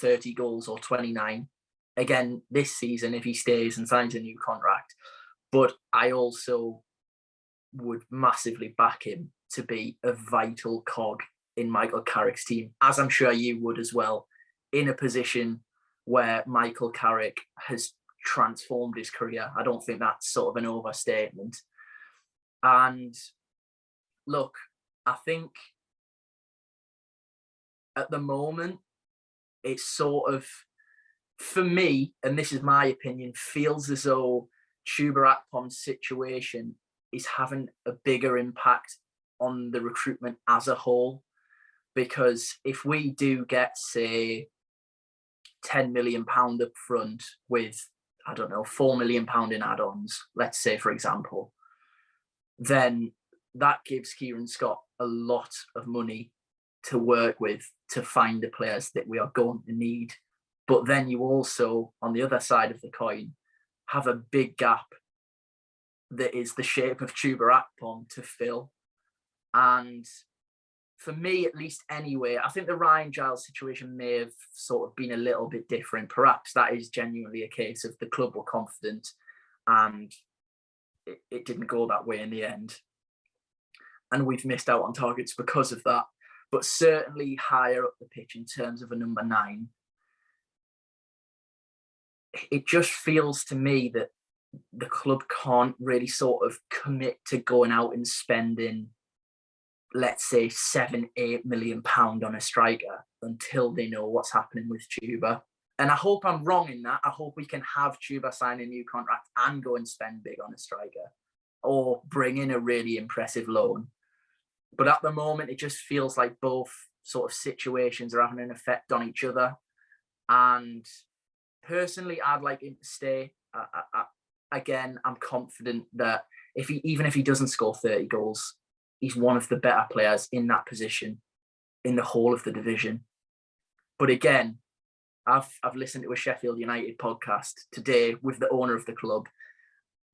30 goals or 29 again this season if he stays and signs a new contract, but I also would massively back him to be a vital cog in Michael Carrick's team, as I'm sure you would as well, in a position where Michael Carrick has transformed his career. I don't think that's sort of an overstatement. And look, I think at the moment, it's sort of, for me, and this is my opinion, feels as though Chuba Akpom's situation is having a bigger impact on the recruitment as a whole. Because if we do get, say, £10 million up front with, I don't know, £4 million in add-ons, let's say, for example, then that gives Kieran Scott a lot of money to work with to find the players that we are going to need. But then you also, on the other side of the coin, have a big gap that is the shape of Chuba Akpom to fill. And for me, at least anyway, I think the Ryan Giles situation may have sort of been a little bit different. Perhaps that is genuinely a case of the club were confident and it didn't go that way in the end. And we've missed out on targets because of that. But certainly higher up the pitch in terms of a number 9, it just feels to me that the club can't really sort of commit to going out and spending, let's say, £7-8 million on a striker until they know what's happening with Chuba. And I hope I'm wrong in that. I hope we can have Chuba sign a new contract and go and spend big on a striker, or bring in a really impressive loan. But at the moment, it just feels like both sort of situations are having an effect on each other. And personally, I'd like him to stay. Again, I'm confident that even if he doesn't score 30 goals, he's one of the better players in that position in the whole of the division. But again, I've listened to a Sheffield United podcast today with the owner of the club,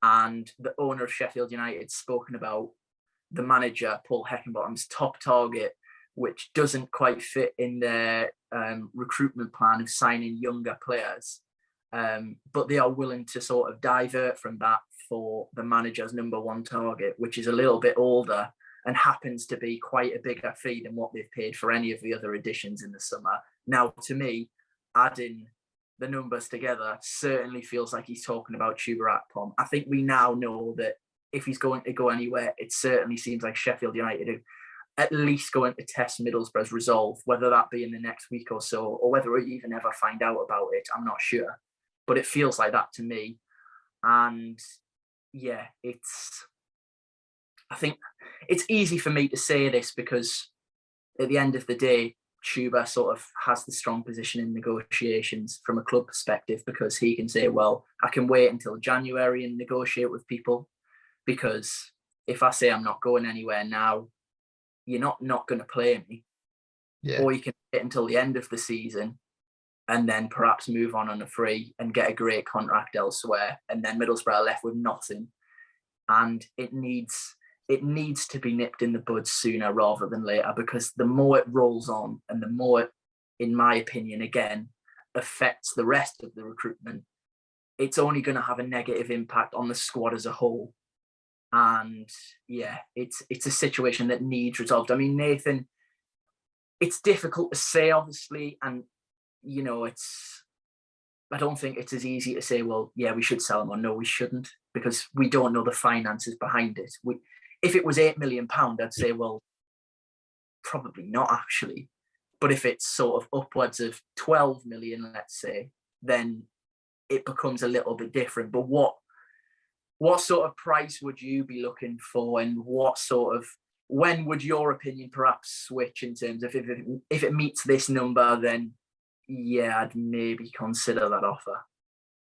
and the owner of Sheffield United spoken about the manager, Paul Heckingbottom's top target, which doesn't quite fit in their recruitment plan of signing younger players. But they are willing to sort of divert from that for the manager's number 1 target, which is a little bit older and happens to be quite a bigger fee than what they've paid for any of the other additions in the summer. Now, to me, adding the numbers together certainly feels like he's talking about Chuba Akpom. I think we now know that if he's going to go anywhere, it certainly seems like Sheffield United are at least going to test Middlesbrough's resolve, whether that be in the next week or so, or whether we even ever find out about it, I'm not sure. But it feels like that to me. And yeah, I think it's easy for me to say this because at the end of the day, Chuba sort of has the strong position in negotiations from a club perspective, because he can say, well, I can wait until January and negotiate with people, because if I say I'm not going anywhere now, you're not going to play me. Yeah. Or you can wait until the end of the season and then perhaps move on a free and get a great contract elsewhere. And then Middlesbrough are left with nothing. And it needs to be nipped in the bud sooner rather than later, because the more it rolls on and the more it, in my opinion, again, affects the rest of the recruitment, it's only going to have a negative impact on the squad as a whole. And yeah, it's a situation that needs resolved. I mean, Nathan, it's difficult to say, obviously, and you know, I don't think it's as easy to say, well, yeah, we should sell him, or no, we shouldn't, because we don't know the finances behind it. If it was £8 million, I'd say, well, probably not actually. But if it's sort of upwards of 12 million, let's say, then it becomes a little bit different. But what sort of price would you be looking for, and when would your opinion perhaps switch in terms of if it meets this number, then yeah, I'd maybe consider that offer.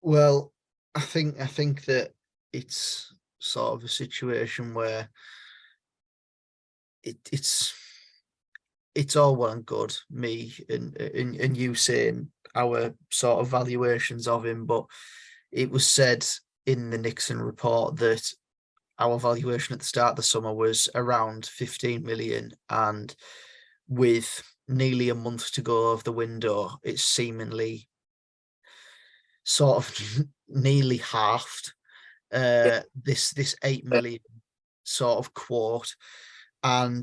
Well, I think that it's sort of a situation where it's all well and good, me and you saying our sort of valuations of him, but it was said in the Nixon report that our valuation at the start of the summer was around 15 million, and with nearly a month to go of the window, it's seemingly sort of nearly halved this 8 million sort of quote. And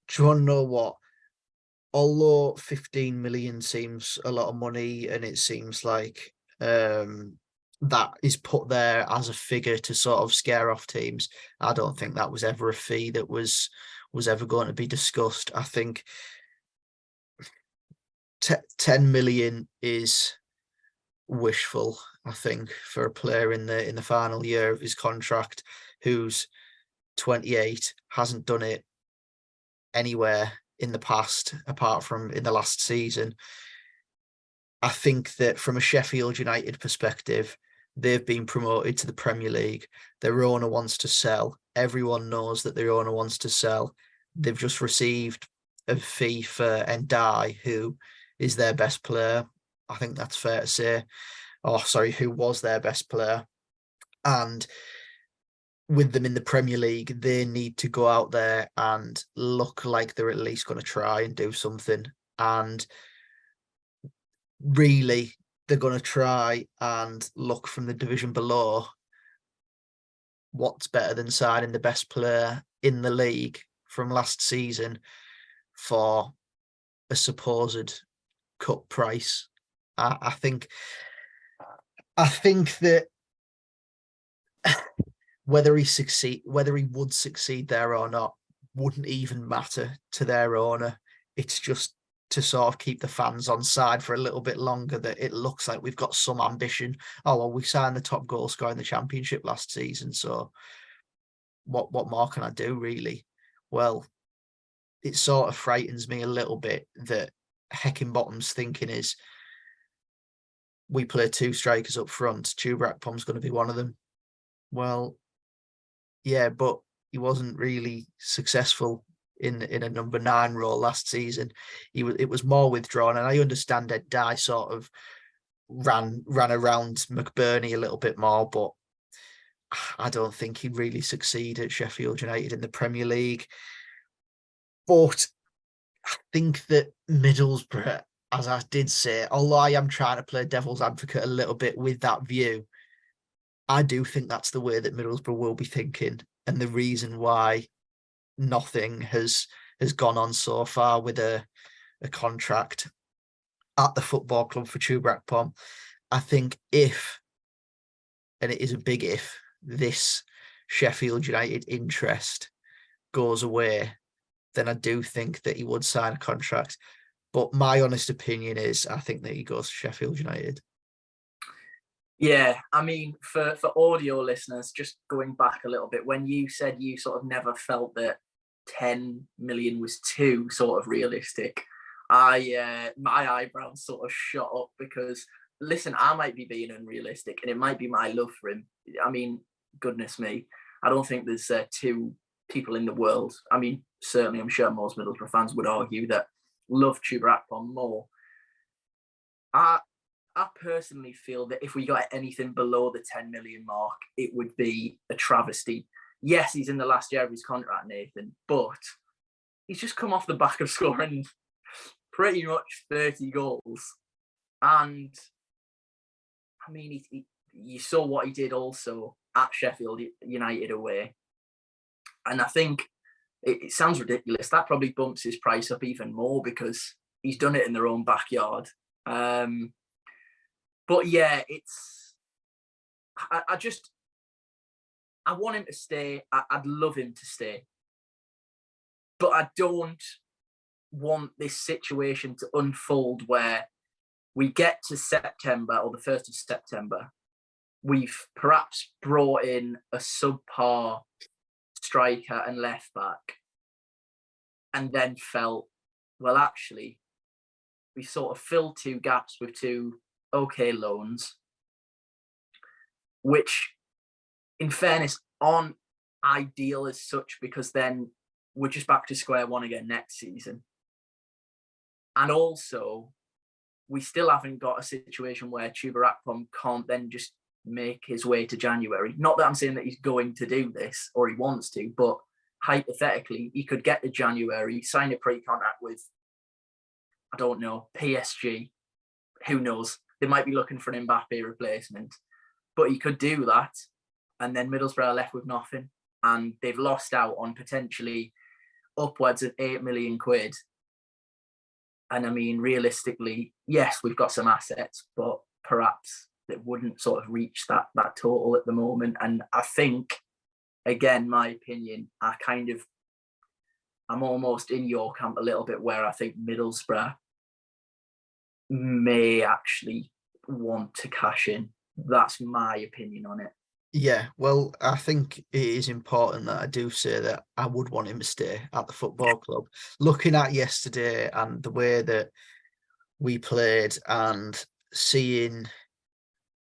do you want to know what? Although 15 million seems a lot of money, and it seems like that is put there as a figure to sort of scare off teams, I don't think that was ever a fee that was ever going to be discussed. I think 10 million is wishful, I think, for a player in the final year of his contract, who's 28, hasn't done it anywhere in the past apart from in the last season. I think that from a Sheffield United perspective, they've been promoted to the Premier League. Their owner wants to sell. Everyone knows that their owner wants to sell. They've just received a fee for Ndai, who is their best player. I think that's fair to say. Oh, sorry, who was their best player. And with them in the Premier League, they need to go out there and look like they're at least going to try and do something. And really, they're going to try and look from the division below. What's better than signing the best player in the league from last season for a supposed cut price? I think that whether he would succeed there or not wouldn't even matter to their owner. It's just to sort of keep the fans on side for a little bit longer, that it looks like we've got some ambition. Oh, well, we signed the top goal scorer in the Championship last season, so what more can I do, really? Well, it sort of frightens me a little bit that Heckingbottom's thinking is, we play two strikers up front, Chuba Akpom's going to be one of them. Well, yeah, but he wasn't really successful in a number 9 role last season. It was more withdrawn, and I understand that Dye sort of ran around McBurney a little bit more, but I don't think he'd really succeed at Sheffield United in the Premier League. But I think that Middlesbrough, as I did say, although I am trying to play devil's advocate a little bit with that view, I do think that's the way that Middlesbrough will be thinking, and the reason why nothing has gone on so far with a contract at the football club for Chuba Akpom. I think if, and it is a big if, this Sheffield United interest goes away, then I do think that he would sign a contract. But my honest opinion is, I think that he goes to Sheffield United. Yeah, I mean, for audio listeners, just going back a little bit, when you said you sort of never felt that 10 million was too sort of realistic, My eyebrows sort of shot up because, listen, I might be being unrealistic, and it might be my love for him. I mean, goodness me, I don't think there's two people in the world. I mean, certainly, I'm sure most Middlesbrough fans would argue that love Chuba Akpom more. I personally feel that if we got anything below the 10 million mark, it would be a travesty. Yes, he's in the last year of his contract, Nathan, but he's just come off the back of scoring pretty much 30 goals. And I mean, you saw what he did also at Sheffield United away. And I think it sounds ridiculous. That probably bumps his price up even more because he's done it in their own backyard. But yeah, I want him to stay. I'd love him to stay. But I don't want this situation to unfold where we get to September or the 1st of September. We've perhaps brought in a subpar striker and left back and then felt, well, actually, we sort of filled two gaps with two okay loans, which, in fairness, aren't ideal as such because then we're just back to square one again next season. And also, we still haven't got a situation where Chuba Akpom can't then just make his way to January. Not that I'm saying that he's going to do this or he wants to, but hypothetically, he could get to January, sign a pre-contract with, I don't know, PSG. Who knows? They might be looking for an Mbappe replacement. But he could do that, and then Middlesbrough are left with nothing. And they've lost out on potentially upwards of 8 million quid. And I mean, realistically, yes, we've got some assets, but perhaps it wouldn't sort of reach that total at the moment. And I think, again, my opinion, I'm almost in your camp a little bit where I think Middlesbrough may actually want to cash in. That's my opinion on it. Yeah, well, I think it is important that I do say that I would want him to stay at the football club. Looking at yesterday and the way that we played and seeing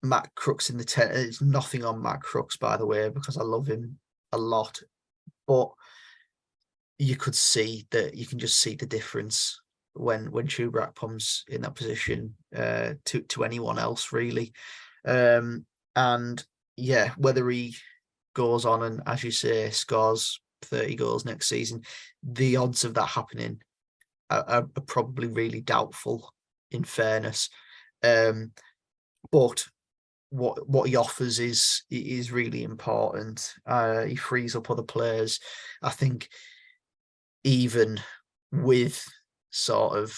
Matt Crooks in the tent, it's nothing on Matt Crooks, by the way, because I love him a lot. But you could see that you can just see the difference when Chuba Akpom's in that position to anyone else, really. And yeah, whether he goes on and, as you say, scores 30 goals next season, the odds of that happening are probably really doubtful, in fairness. But what he offers is really important. He frees up other players. I think even with sort of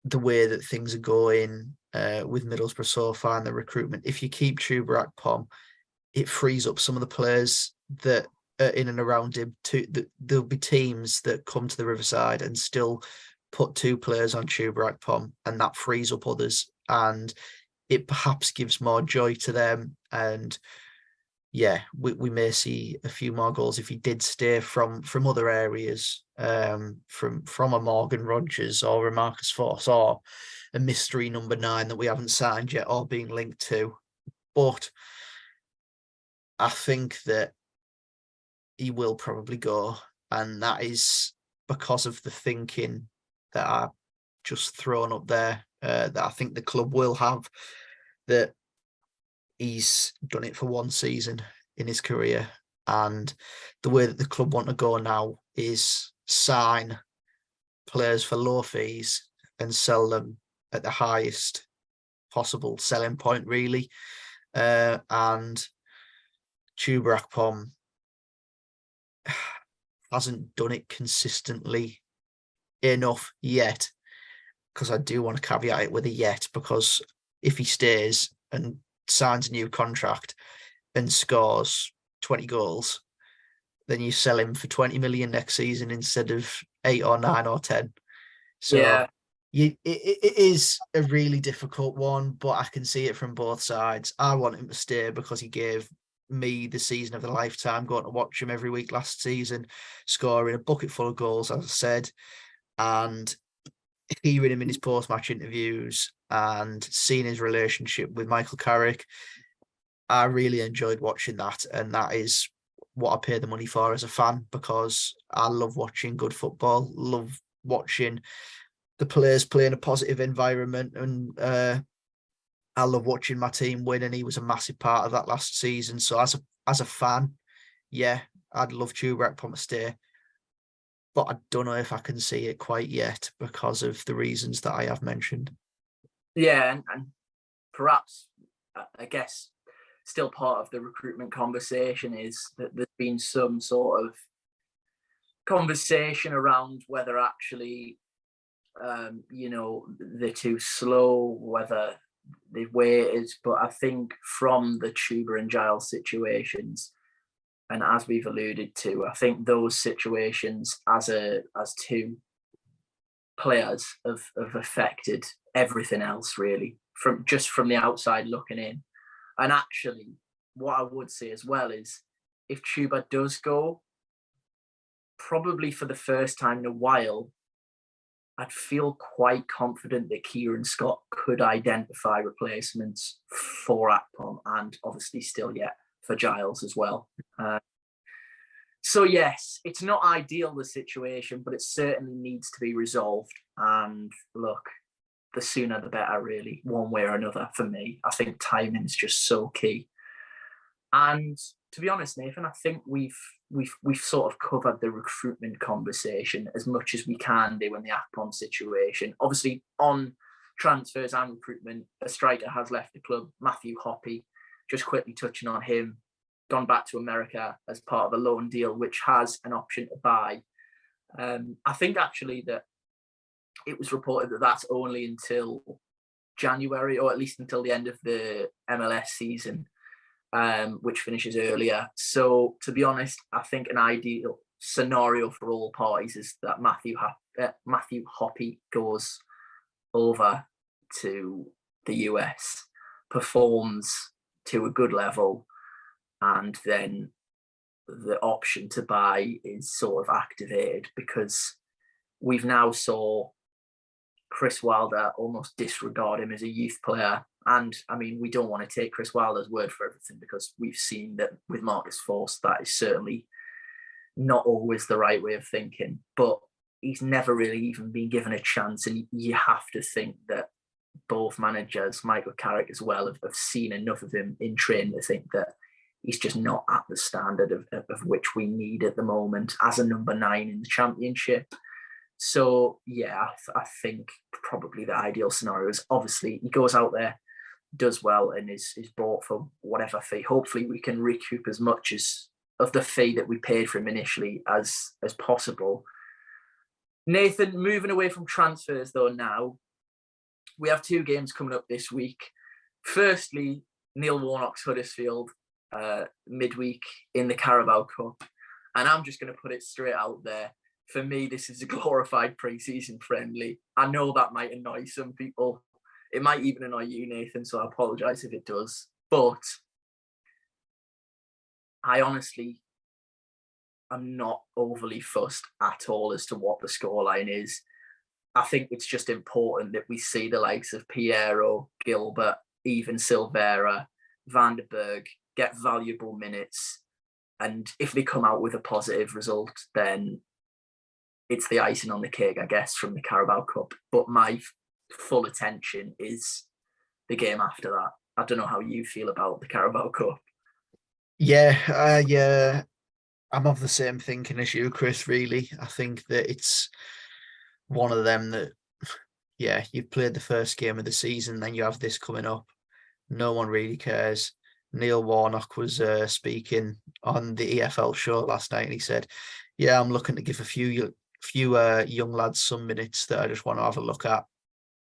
the way that things are going with Middlesbrough so far in the recruitment, if you keep Chuba Akpom, it frees up some of the players that are in and around him. There'll be teams that come to the Riverside and still put two players on Chuba Akpom, and that frees up others, and it perhaps gives more joy to them. And yeah, we may see a few more goals if he did stay from other areas, from a Morgan Rogers or a Marcus Force or a mystery number 9 that we haven't signed yet or being linked to. But I think that he will probably go, and that is because of the thinking that I just thrown up there, that I think the club will have, that he's done it for one season in his career, and the way that the club want to go now is sign players for low fees and sell them at the highest possible selling point, really. And Chuba Akpom hasn't done it consistently enough yet, because I do want to caveat it with a yet, because if he stays and signs a new contract and scores 20 goals, then you sell him for 20 million next season instead of 8 or 9 or 10. So yeah, it is a really difficult one, but I can see it from both sides. I want him to stay because he gave me the season of a lifetime, going to watch him every week last season, scoring a bucket full of goals, as I said. and hearing him in his post-match interviews and seeing his relationship with Michael Carrick, I really enjoyed watching that, and that is what I pay the money for as a fan, because I love watching good football, love watching the players play in a positive environment, and I love watching my team win, and he was a massive part of that last season. So as a fan, yeah, I'd love Chuba Akpom to stay, but I don't know if I can see it quite yet because of the reasons that I have mentioned. Yeah, and perhaps, I guess, still part of the recruitment conversation is that there's been some sort of conversation around whether actually, they're too slow, whether they've waited. But I think from the Chuba and Giles situations, and as we've alluded to, I think those situations as two players have affected everything else, really, from the outside looking in. And actually, what I would say as well is, if Chuba does go, probably for the first time in a while, I'd feel quite confident that Kieran Scott could identify replacements for Akpom, and obviously still yet for Giles as well. So yes, it's not ideal, the situation, but it certainly needs to be resolved. And look, the sooner the better, really, one way or another for me. I think timing is just so key. And to be honest, Nathan, I think we've sort of covered the recruitment conversation as much as we can do in the Akpom situation. Obviously, on transfers and recruitment, a striker has left the club, Matthew Hoppe. Just quickly touching on him, gone back to America as part of a loan deal, which has an option to buy. I think actually that it was reported that that's only until January, or at least until the end of the MLS season, which finishes earlier. So to be honest, I think an ideal scenario for all parties is that Matthew Hoppe goes over to the US, performs to a good level, and then the option to buy is sort of activated, because we've now saw Chris Wilder almost disregard him as a youth player. And I mean, we don't want to take Chris Wilder's word for everything, because we've seen that with Marcus Forss, that is certainly not always the right way of thinking. But he's never really even been given a chance. And you have to think that both managers, Michael Carrick as well, have seen enough of him in training to think that he's just not at the standard of which we need at the moment as a number 9 in the Championship. So yeah, I think probably the ideal scenario is, obviously, he goes out there, does well, and is bought for whatever fee. Hopefully we can recoup as much of the fee that we paid for him initially as possible. Nathan, moving away from transfers though now, we have 2 games coming up this week. Firstly, Neil Warnock's Huddersfield midweek in the Carabao Cup. And I'm just going to put it straight out there. For me, this is a glorified pre-season friendly. I know that might annoy some people. It might even annoy you, Nathan, so I apologise if it does. But I honestly am not overly fussed at all as to what the scoreline is. I think it's just important that we see the likes of Piero, Gilbert, even Silvera, Van der Berg get valuable minutes. And if they come out with a positive result, then it's the icing on the cake, I guess, from the Carabao Cup. But my full attention is the game after that. I don't know how you feel about the Carabao Cup. Yeah, I'm of the same thinking as you, Chris, really. I think that it's one of them that, yeah, you've played the first game of the season, then you have this coming up. No one really cares. Neil Warnock was speaking on the EFL show last night, and he said, yeah, I'm looking to give a few young lads some minutes that I just want to have a look at.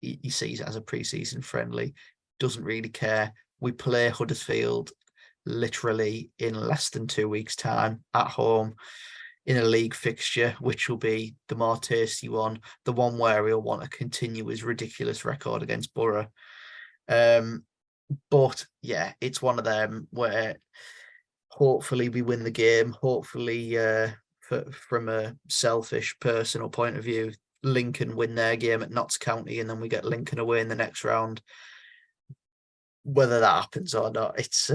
He sees it as a pre-season friendly, doesn't really care. We play Huddersfield literally in less than 2 weeks' time at home in a league fixture, which will be the more tasty one, the one where he'll want to continue his ridiculous record against Boro. But yeah, it's one of them where hopefully we win the game. Hopefully, from a selfish personal point of view, Lincoln win their game at Notts County, and then we get Lincoln away in the next round. Whether that happens or not, it's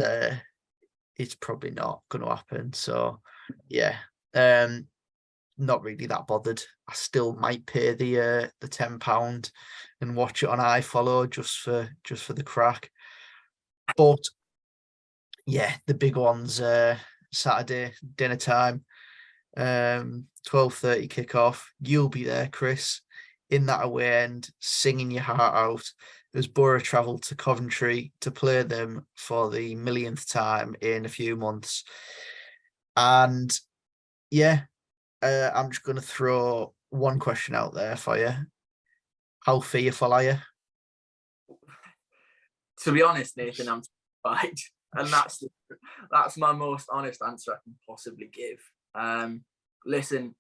probably not going to happen. So, yeah, not really that bothered. I still might pay the £10 and watch it on iFollow just for the crack. But yeah, the big ones, Saturday dinner time, 12:30 kickoff. You'll be there, Chris, in that away end, singing your heart out as Boro travel to Coventry to play them for the millionth time in a few months. And yeah, I'm just going to throw one question out there for you. How fearful are you? To be honest, Nathan, I'm terrified, and that's my most honest answer I can possibly give. Listen,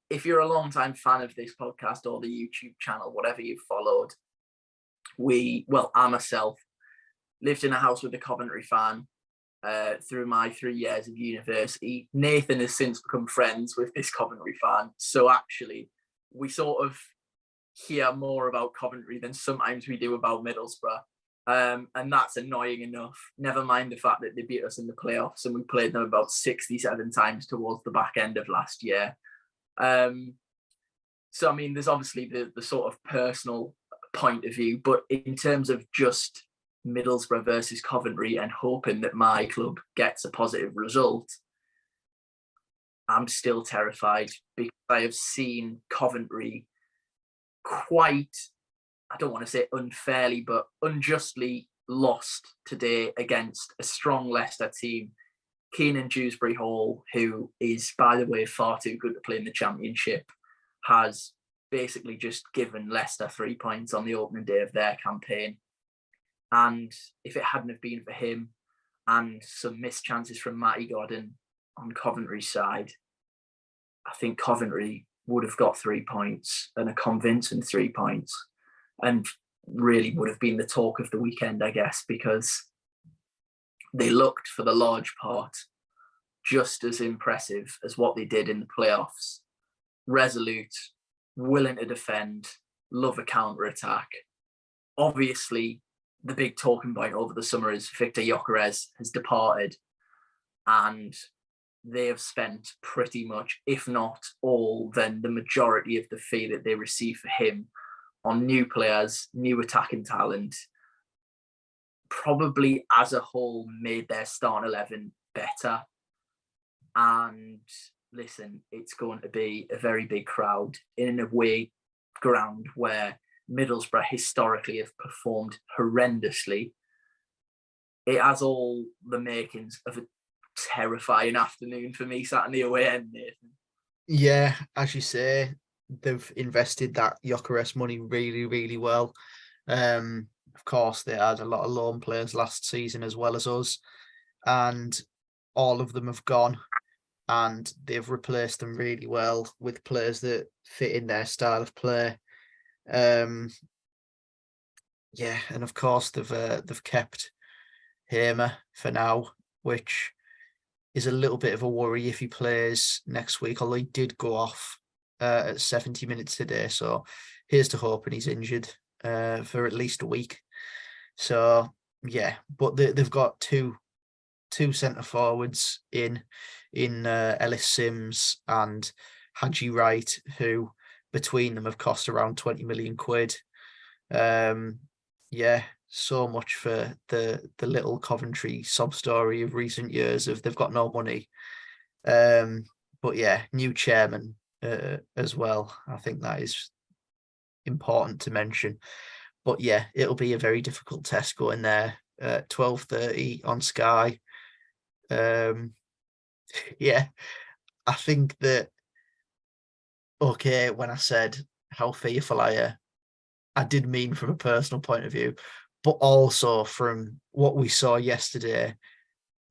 if you're a long-time fan of this podcast or the YouTube channel, whatever you've followed, I myself lived in a house with a Coventry fan through my 3 years of university. Nathan has since become friends with this Coventry fan. So actually, we sort of hear more about Coventry than sometimes we do about Middlesbrough. And that's annoying enough. Never mind the fact that they beat us in the playoffs and we played them about 67 times towards the back end of last year. So, I mean, there's obviously the sort of personal point of view, but in terms of just Middlesbrough versus Coventry and hoping that my club gets a positive result, I'm still terrified because I have seen Coventry quite, I don't want to say unfairly, but unjustly lost today against a strong Leicester team. Keenan Dewsbury Hall, who is, by the way, far too good to play in the Championship, has basically just given Leicester 3 points on the opening day of their campaign. And if it hadn't have been for him and some missed chances from Matty Godden on Coventry's side, I think Coventry would have got 3 points, and a convincing 3 points, and really would have been the talk of the weekend, I guess, because they looked for the large part just as impressive as what they did in the playoffs. Resolute, willing to defend, love a counter-attack. Obviously, the big talking point over the summer is Victor Gyökeres has departed, and they have spent pretty much, if not all, then the majority of the fee that they receive for him on new players, new attacking talent, probably as a whole made their starting 11 better. And listen, it's going to be a very big crowd in an away ground where Middlesbrough historically have performed horrendously. It has all the makings of a terrifying afternoon for me sat in the away end, Nathan. Yeah, as you say, they've invested that Gyökeres money really, really well. Of course, they had a lot of loan players last season as well as us, and all of them have gone, and they've replaced them really well with players that fit in their style of play. Yeah, and of course they've kept Hamer for now, which is a little bit of a worry if he plays next week, although he did go off at 70 minutes today. So here's to hoping he's injured for at least a week. So yeah, but they've got two centre forwards in Ellis Sims and Haji Wright, who between them have cost around 20 million quid. Yeah, so much for the little Coventry sob story of recent years of they've got no money. But yeah, new chairman as well. I think that is important to mention. But yeah, it'll be a very difficult test going there at 12:30 on Sky. Yeah, I think that, okay, when I said how fearful I did mean from a personal point of view, but also from what we saw yesterday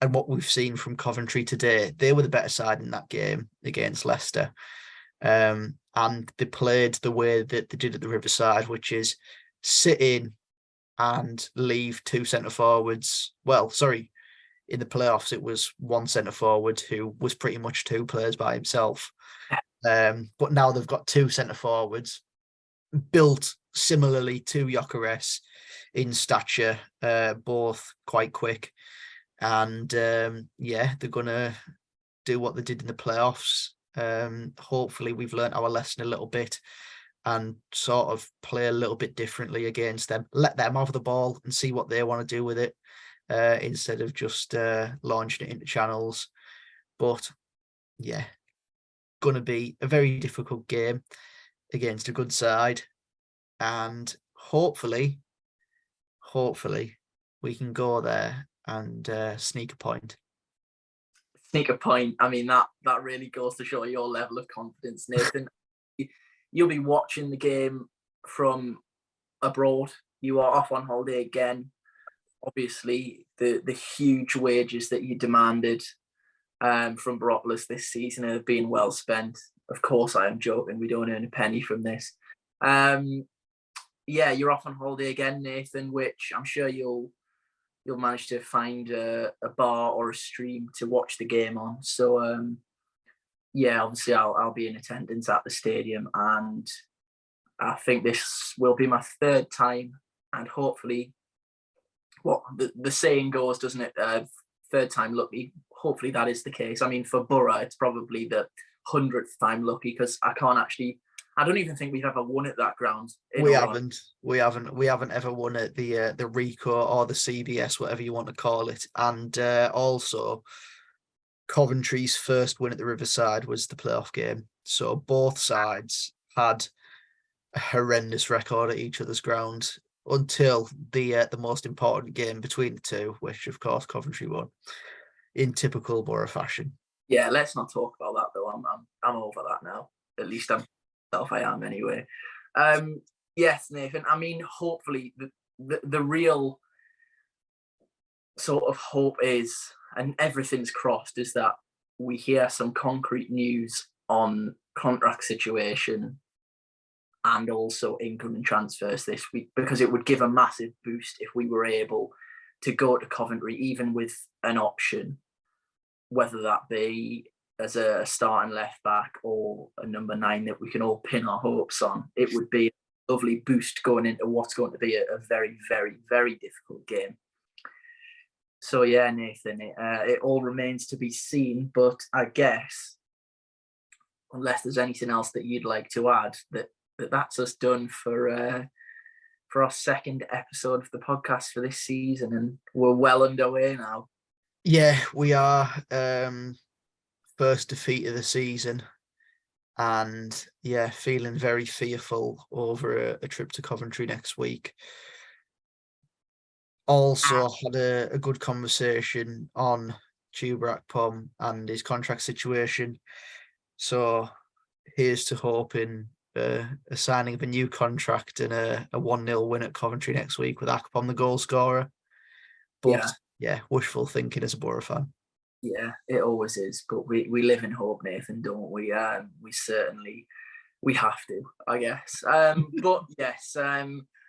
and what we've seen from Coventry today. They were the better side in that game against Leicester. And they played the way that they did at the Riverside, which is sit in and leave two centre forwards. Well, sorry, in the playoffs, it was one centre forward who was pretty much two players by himself. But now they've got two centre forwards built similarly to Gyökeres in stature, both quite quick. And they're going to do what they did in the playoffs. Hopefully we've learnt our lesson a little bit and sort of play a little bit differently against them. Let them have the ball and see what they want to do with it, instead of just launching it into channels. But yeah, going to be a very difficult game against a good side. And hopefully we can go there and sneak a point. Sneak a point. I mean, that really goes to show your level of confidence, Nathan. You'll be watching the game from abroad. You are off on holiday again. Obviously, the huge wages that you demanded from Boropolis this season have been well spent. Of course, I am joking. We don't earn a penny from this. You're off on holiday again, Nathan, which I'm sure you'll manage to find a bar or a stream to watch the game on. So, obviously I'll be in attendance at the stadium, and I think this will be my third time, and hopefully, what the saying goes, doesn't it? Third time lucky. Hopefully that is the case. I mean, for Boro, it's probably the 100th time lucky, because I don't even think we've ever won at that ground. We haven't ever won at the Rico or the CBS, whatever you want to call it. And also, Coventry's first win at the Riverside was the playoff game. So both sides had a horrendous record at each other's ground until the most important game between the two, which of course Coventry won in typical Boro fashion. Yeah, let's not talk about that though. I'm over that now. At least I am anyway. Yes, Nathan. I mean, hopefully the real sort of hope is, and everything's crossed, is that we hear some concrete news on contract situation and also income and transfers this week, because it would give a massive boost if we were able to go to Coventry, even with an option, whether that be as a starting left back or a number 9 that we can all pin our hopes on. It would be a lovely boost going into what's going to be a very, very, very difficult game. So yeah, Nathan, it all remains to be seen, but I guess, unless there's anything else that you'd like to add, that's us done for our second episode of the podcast for this season, and we're well underway now. Yeah, we are. First defeat of the season, and feeling very fearful over a trip to Coventry next week. Also had a good conversation on Chuba Akpom and his contract situation. So here's to hoping a signing of a new contract and a 1-0 win at Coventry next week with Akpom the goal scorer. But wishful thinking as a Boro fan. Yeah, it always is. But we live in hope, Nathan, don't we? We have to, I guess. But yes,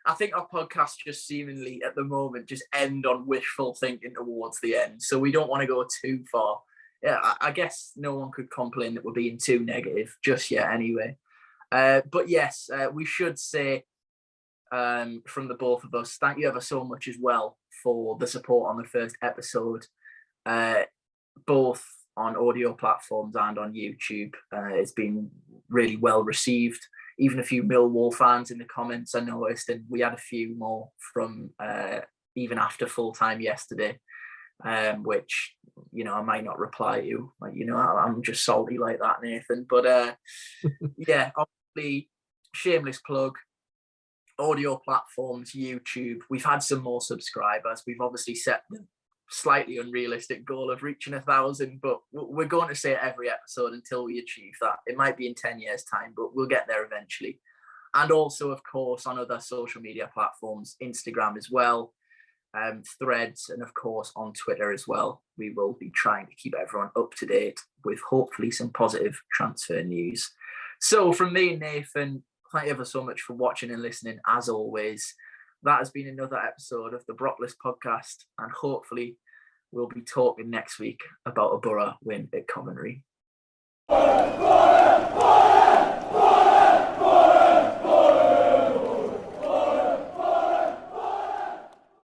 I think our podcast just seemingly at the moment just end on wishful thinking towards the end. So we don't want to go too far. Yeah, I guess no one could complain that we're being too negative just yet anyway. But yes, we should say from the both of us, thank you ever so much as well for the support on the first episode, both on audio platforms and on YouTube. It's been really well received. Even a few Millwall fans in the comments I noticed, and we had a few more from even after full time yesterday, which, I might not reply to. I'm just salty like that, Nathan. But obviously, shameless plug. Audio platforms, YouTube. We've had some more subscribers. We've obviously set the slightly unrealistic goal of reaching 1,000, but we're going to say it every episode until we achieve that. It might be in 10 years' time, but we'll get there eventually. And also, of course, on other social media platforms, Instagram as well, Threads, and of course on Twitter as well. We will be trying to keep everyone up to date with hopefully some positive transfer news. So from me, Nathan, thank you ever so much for watching and listening. As always, that has been another episode of the Boropolis podcast, and hopefully we'll be talking next week about a Boro win at Coventry.